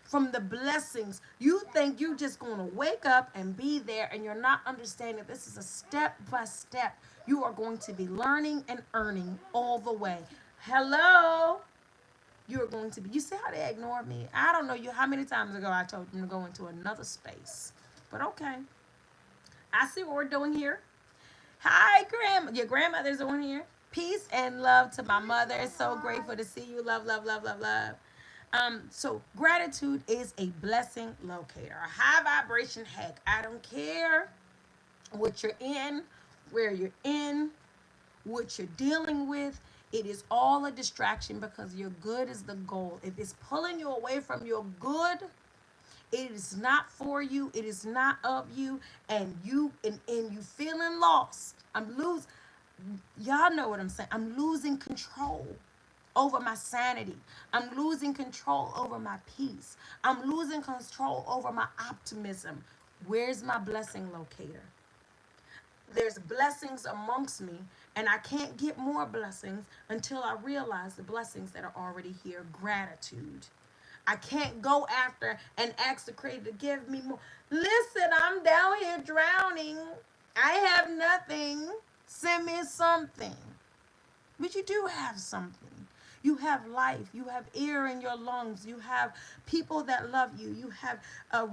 from the blessings. You think you just going to wake up and be there, and you're not understanding this is a step by step. You are going to be learning and earning all the way. Hello? You are going to be. You see how they ignored me? I don't know you how many times ago I told them to go into another space. But okay. I see what we're doing here. Hi, your grandmother's on here. Peace and love to my mother. So grateful to see you. Love, love, love, love, love. So gratitude is a blessing locator. A high vibration heck. I don't care what you're in, where you're in, what you're dealing with. It is all a distraction because your good is the goal. If it's pulling you away from your good, it is not for you. It is not of you. And you feeling lost. I'm losing. Y'all know what I'm saying. I'm losing control over my sanity. I'm losing control over my peace. I'm losing control over my optimism. Where's my blessing locator? There's blessings amongst me, and I can't get more blessings until I realize the blessings that are already here. Gratitude. I can't go after and ask the creator to give me more. Listen, I'm down here drowning. I have nothing. Send me something. But you do have something. You have life. You have air in your lungs. You have people that love you. You have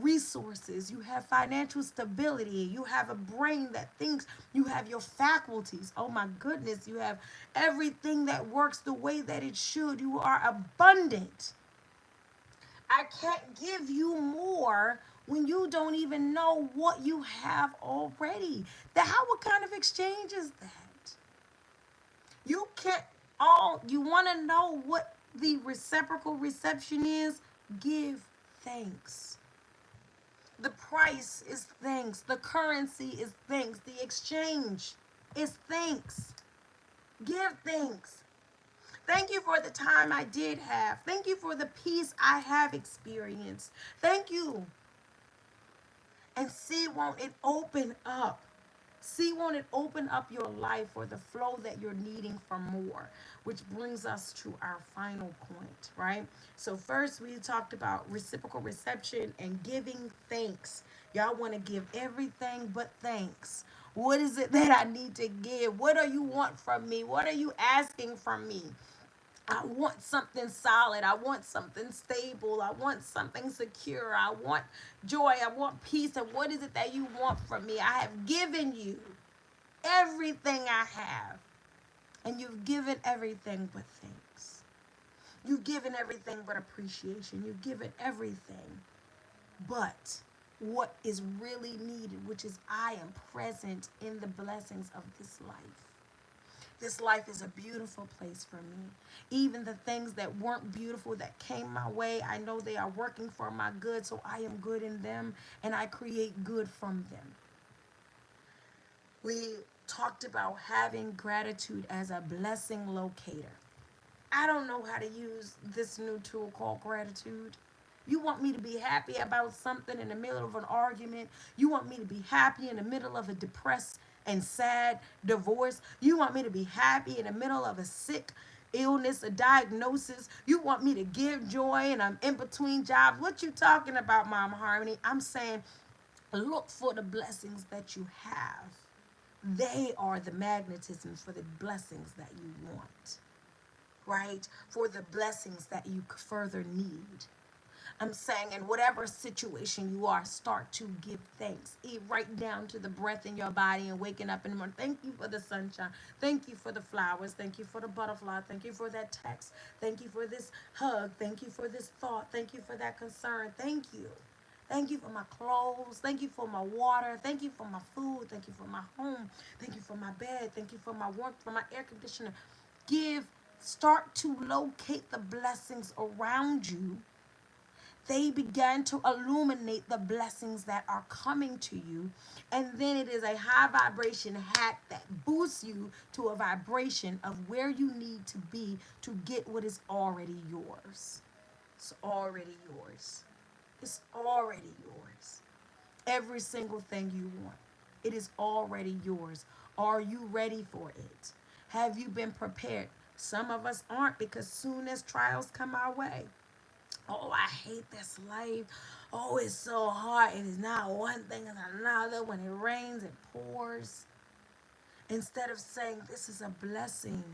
resources. You have financial stability. You have a brain that thinks. You have your faculties. Oh my goodness. You have everything that works the way that it should. You are abundant. I can't give you more when you don't even know what you have already. What kind of exchange is that? You can't all you want to know what the reciprocal reception is? Give thanks. The price is thanks. The currency is thanks. The exchange is thanks. Give thanks. Thank you for the time I did have. Thank you for the peace I have experienced. Thank you. And see, won't it open up? See, won't it open up your life for the flow that you're needing for more? Which brings us to our final point, right? So, first, we talked about reciprocal reception and giving thanks. Y'all want to give everything but thanks. What is it that I need to give? What do you want from me? What are you asking from me? I want something solid. I want something stable. I want something secure. I want joy. I want peace. And what is it that you want from me? I have given you everything I have. And you've given everything but thanks. You've given everything but appreciation. You've given everything but what is really needed, which is I am present in the blessings of this life. This life is a beautiful place for me. Even the things that weren't beautiful that came my way, I know they are working for my good, so I am good in them and I create good from them. We talked about having gratitude as a blessing locator. I don't know how to use this new tool called gratitude. You want me to be happy about something in the middle of an argument. You want me to be happy in the middle of a depressed and sad divorce. You want me to be happy in the middle of a sick illness, a diagnosis. You want me to give joy and I'm in between jobs. What you talking about, Mama Harmony? I'm saying look for the blessings that you have. They are the magnetism for the blessings that you want, right? For the blessings that you further need. I'm saying in whatever situation you are, start to give thanks. Eat right down to the breath in your body and waking up in the morning. Thank you for the sunshine. Thank you for the flowers. Thank you for the butterfly. Thank you for that text. Thank you for this hug. Thank you for this thought. Thank you for that concern. Thank you. Thank you for my clothes. Thank you for my water. Thank you for my food. Thank you for my home. Thank you for my bed. Thank you for my warmth, for my air conditioner. Start to locate the blessings around you. They began to illuminate the blessings that are coming to you. And then it is a high vibration hack that boosts you to a vibration of where you need to be to get what is already yours. It's already yours. It's already yours. Every single thing you want. It is already yours. Are you ready for it? Have you been prepared? Some of us aren't because soon as trials come our way, oh, I hate this life. Oh, it's so hard. It is not one thing and another. When it rains, it pours. Instead of saying, this is a blessing,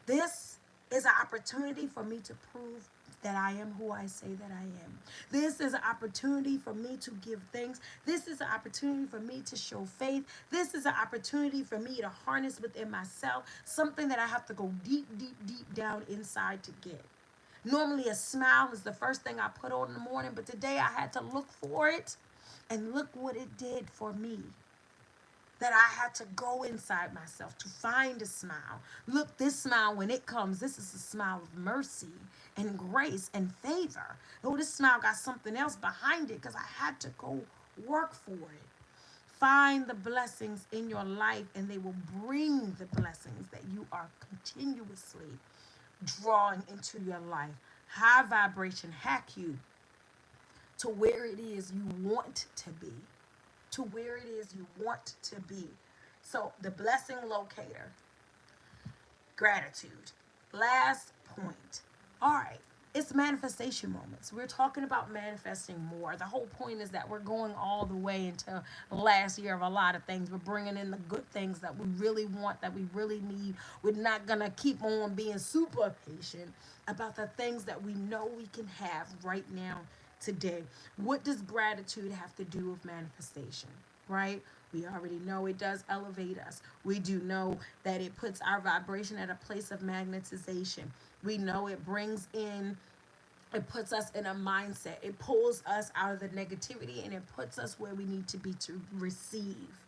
this is an opportunity for me to prove that I am who I say that I am. This is an opportunity for me to give thanks. This is an opportunity for me to show faith. This is an opportunity for me to harness within myself something that I have to go deep, deep, deep down inside to get. Normally, a smile is the first thing I put on in the morning, but today I had to look for it, and look what it did for me. That I had to go inside myself to find a smile. Look, this smile, when it comes, this is a smile of mercy and grace and favor. Oh, this smile got something else behind it because I had to go work for it. Find the blessings in your life, and they will bring the blessings that you are continuously drawing into your life. High vibration hack you to where it is you want to be, to where it is you want to be. So, the blessing locator, gratitude. Last point. All right. It's manifestation moments. We're talking about manifesting more. The whole point is that we're going all the way into the last year of a lot of things. We're bringing in the good things that we really want, that we really need. We're not going to keep on being super patient about the things that we know we can have right now, today. What does gratitude have to do with manifestation, right? We already know it does elevate us. We do know that it puts our vibration at a place of magnetization. We know it brings in, it puts us in a mindset. It pulls us out of the negativity and it puts us where we need to be to receive.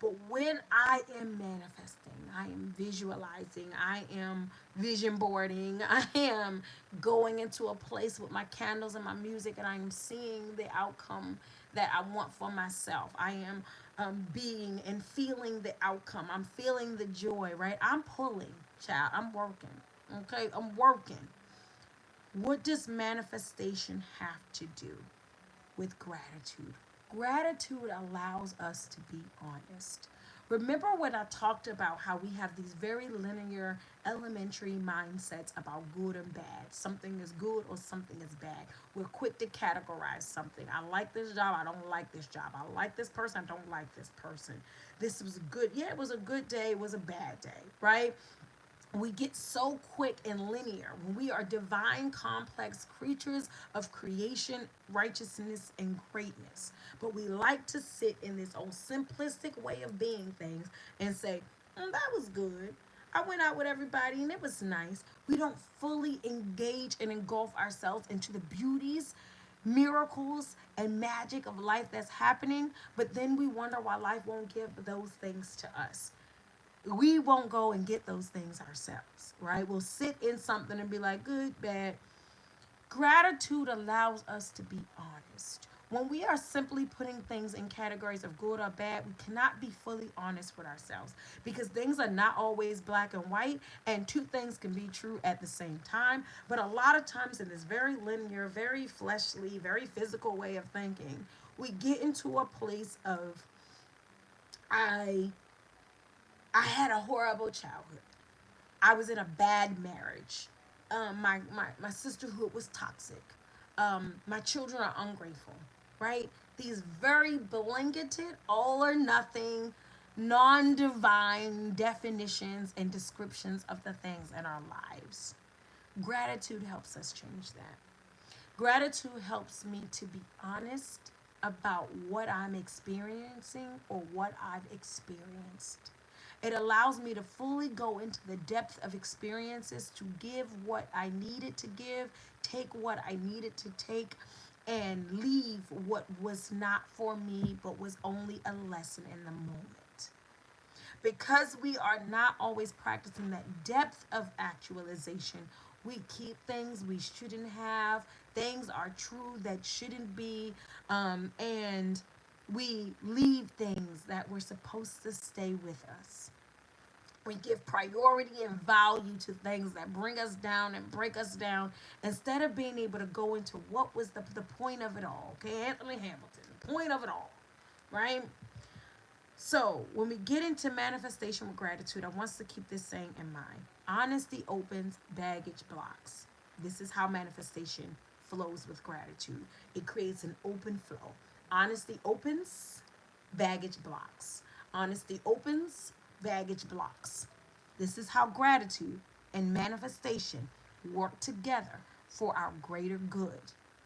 But when I am manifesting, I am visualizing, I am vision boarding, I am going into a place with my candles and my music, and I am seeing the outcome that I want for myself. I am being and feeling the outcome. I'm feeling the joy, right? I'm pulling, child. I'm working. Okay? I'm working. What does manifestation have to do with gratitude? Gratitude allows us to be honest. Remember when I talked about how we have these very linear, elementary mindsets about good and bad? Something is good or something is bad. We're quick to categorize something. I like this job, I don't like this job. I like this person, I don't like this person. This was good. Yeah, it was a good day, it was a bad day, right? We get so quick and linear when we are divine, complex creatures of creation, righteousness, and greatness. But we like to sit in this old simplistic way of being things and say, that was good. I went out with everybody and it was nice. We don't fully engage and engulf ourselves into the beauties, miracles, and magic of life that's happening. But then we wonder why life won't give those things to us. We won't go and get those things ourselves, right? We'll sit in something and be like, good, bad. Gratitude allows us to be honest. When we are simply putting things in categories of good or bad, we cannot be fully honest with ourselves because things are not always black and white, and two things can be true at the same time. But a lot of times, in this very linear, very fleshly, very physical way of thinking, we get into a place of, I I had a horrible childhood. I was in a bad marriage. My sisterhood was toxic. My children are ungrateful, right? These very blanketed, all or nothing, non divine definitions and descriptions of the things in our lives. Gratitude helps us change that. Gratitude helps me to be honest about what I'm experiencing or what I've experienced. It allows me to fully go into the depth of experiences to give what I needed to give, take what I needed to take, and leave what was not for me but was only a lesson in the moment. Because we are not always practicing that depth of actualization, we keep things we shouldn't have, things are true that shouldn't be, and we leave things that were supposed to stay with us. We give priority and value to things that bring us down and break us down instead of being able to go into what was the point of it all. Okay, Anthony Hamilton, the point of it all, right? So, when we get into manifestation with gratitude, I want us to keep this saying in mind. Honesty opens baggage blocks. This is how manifestation flows with gratitude. It creates an open flow. Honesty opens baggage blocks. Honesty opens baggage blocks. This is how gratitude and manifestation work together for our greater good.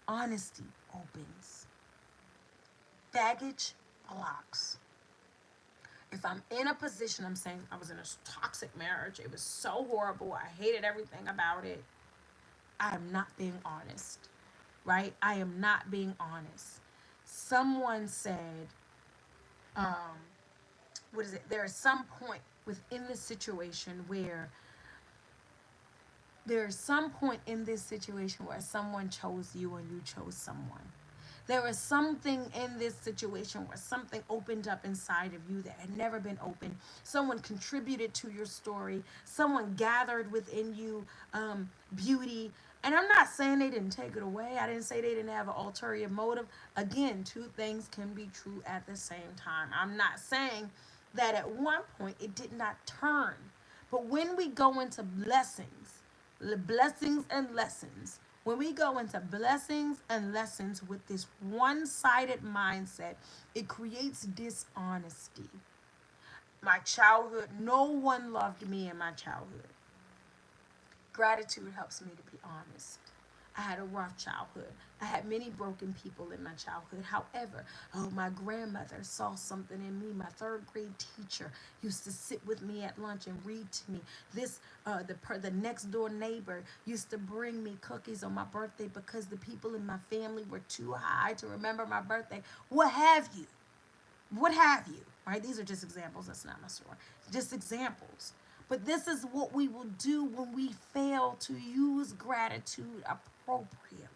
Honesty opens baggage blocks. If I'm in a position, I'm saying I was in a toxic marriage, it was so horrible, I hated everything about it, I am not being honest, right? I am not being honest. Someone said, um, what is it? There is some point within the situation where there's some point in this situation where someone chose you and you chose someone. There is something in this situation where something opened up inside of you that had never been opened. Someone contributed to your story. Someone gathered within you beauty. And I'm not saying they didn't take it away. I didn't say they didn't have an ulterior motive. Again, two things can be true at the same time. I'm not saying that at one point it did not turn. But when we go into blessings and lessons, when we go into blessings and lessons with this one sided mindset, it creates dishonesty. My childhood, no one loved me in my childhood. Gratitude helps me to be honest. I had a rough childhood. I had many broken people in my childhood. However, my grandmother saw something in me. My third grade teacher used to sit with me at lunch and read to me. The next door neighbor used to bring me cookies on my birthday because the people in my family were too high to remember my birthday. What have you? What have you? Right? These are just examples. That's not my story. Just examples. But this is what we will do when we fail to use gratitude appropriately.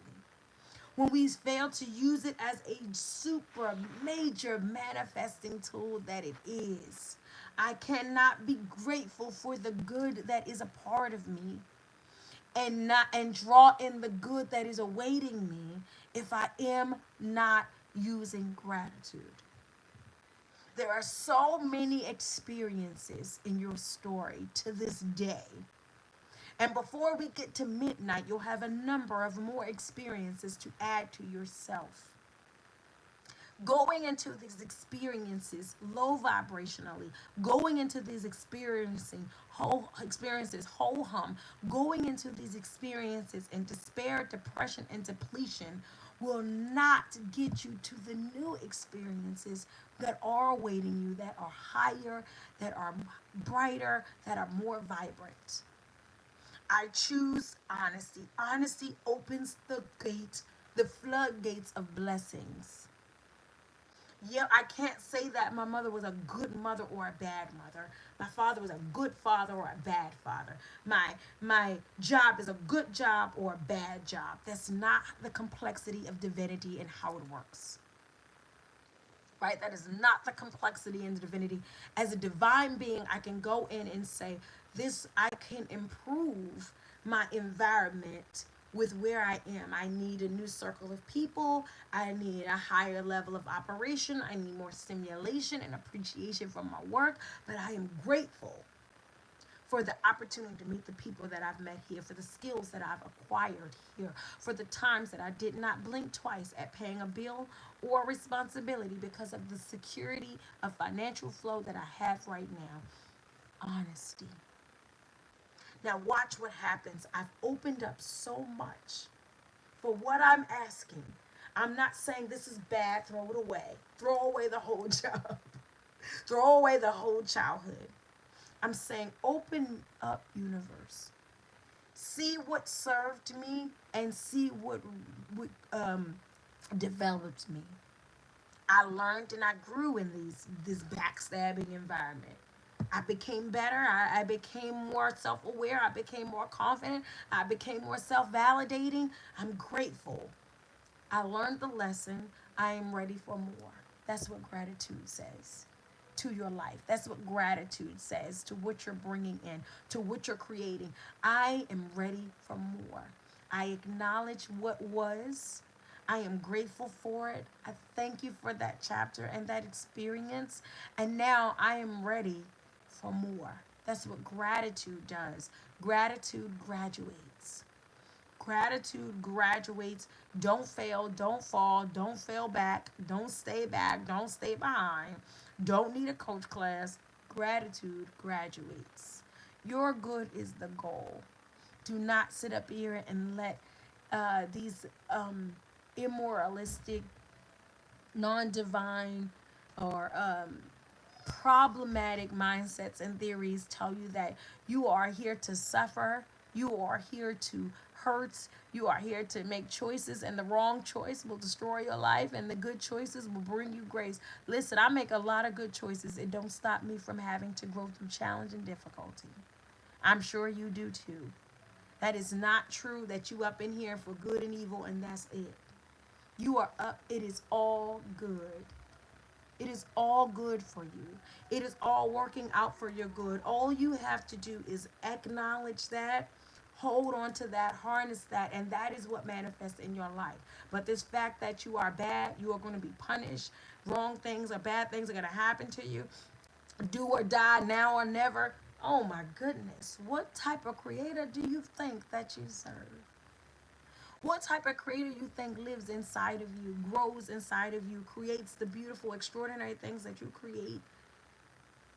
When we fail to use it as a super major manifesting tool that it is. I cannot be grateful for the good that is a part of me and draw in the good that is awaiting me if I am not using gratitude. There are so many experiences in your story to this day. And before we get to midnight, you'll have a number of more experiences to add to yourself. Going into these experiences low vibrationally, going into these experiences whole hum, going into these experiences in despair, depression, and depletion will not get you to the new experiences that are awaiting you, that are higher, that are brighter, that are more vibrant. I choose honesty. Honesty opens the floodgates of blessings. Yeah, I can't say that my mother was a good mother or a bad mother. My father was a good father or a bad father. My job is a good job or a bad job. That's not the complexity of divinity and how it works. Right? That is not the complexity in divinity. As a divine being, I can go in and say, this, I can improve my environment with where I am. I need a new circle of people. I need a higher level of operation. I need more stimulation and appreciation from my work. But I am grateful for the opportunity to meet the people that I've met here, for the skills that I've acquired here, for the times that I did not blink twice at paying a bill or a responsibility because of the security of financial flow that I have right now. Honesty. Now, watch what happens. I've opened up so much for what I'm asking. I'm not saying this is bad, throw it away. Throw away the whole job. Throw away the whole childhood. I'm saying open up, universe. See what served me and see what developed me. I learned and I grew in this backstabbing environment. I became better. I became more self aware. I became more confident. I became more self validating. I'm grateful. I learned the lesson. I am ready for more. That's what gratitude says. to your life. That's what gratitude says to what you're bringing in, to what you're creating. I am ready for more. I acknowledge what was. I am grateful for it. I thank you for that chapter and that experience. And now I am ready for more. That's what gratitude does. Gratitude graduates. Gratitude graduates. Don't fail, don't fall, don't fail back, don't stay behind. Don't need a coach class. Gratitude graduates. Your good is the goal. Do not sit up here and let these immoralistic, non divine, or problematic mindsets and theories tell you that you are here to suffer, you are here to hurt, you are here to make choices, and the wrong choice will destroy your life, and the good choices will bring you grace. Listen, I make a lot of good choices. It don't stop me from having to grow through challenge and difficulty. I'm sure you do too. That is not true that you up in here for good and evil and that's it. You are up. It is all good. It is all good for you. It is all working out for your good. All you have to do is acknowledge that, hold on to that, harness that, and that is what manifests in your life. But this fact that you are bad, you are going to be punished, wrong things or bad things are going to happen to you, do or die, now or never. Oh my goodness. What type of creator do you think that you serve? What type of creator you think lives inside of you, grows inside of you, creates the beautiful, extraordinary things that you create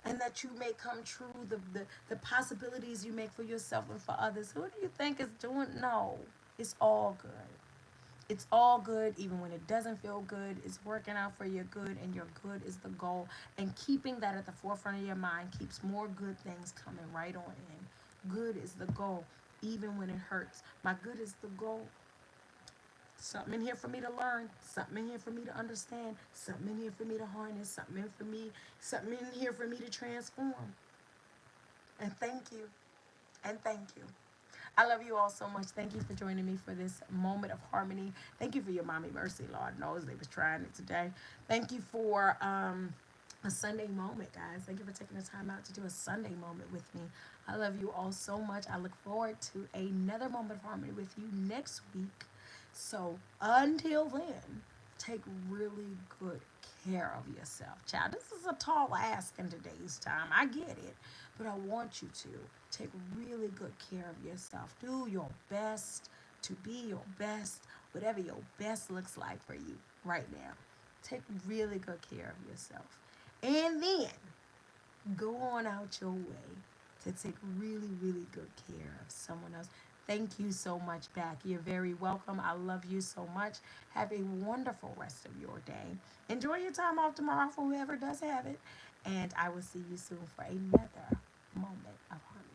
and that you make come true, the possibilities you make for yourself and for others? Who do you think is doing? No, it's all good. It's all good, even when it doesn't feel good. It's working out for your good, and your good is the goal. And keeping that at the forefront of your mind keeps more good things coming right on in. Good is the goal, even when it hurts. My good is the goal. Something in here for me to learn, something in here for me to understand, something in here for me to harness, something in here for me to transform. And thank you. And thank you. I love you all so much. Thank you for joining me for this moment of harmony. Thank you for your mommy mercy. Lord knows they was trying it today. Thank you for a Sunday moment, guys. Thank you for taking the time out to do a Sunday moment with me. I love you all so much. I look forward to another moment of harmony with you next week. So until then, take really good care of yourself. Child, this is a tall ask in today's time. I get it. But I want you to take really good care of yourself. Do your best to be your best, whatever your best looks like for you right now. Take really good care of yourself. And then go on out your way to take really, really good care of someone else. Thank you so much back. You're very welcome. I love you so much. Have a wonderful rest of your day. Enjoy your time off tomorrow for whoever does have it. And I will see you soon for another moment of harmony.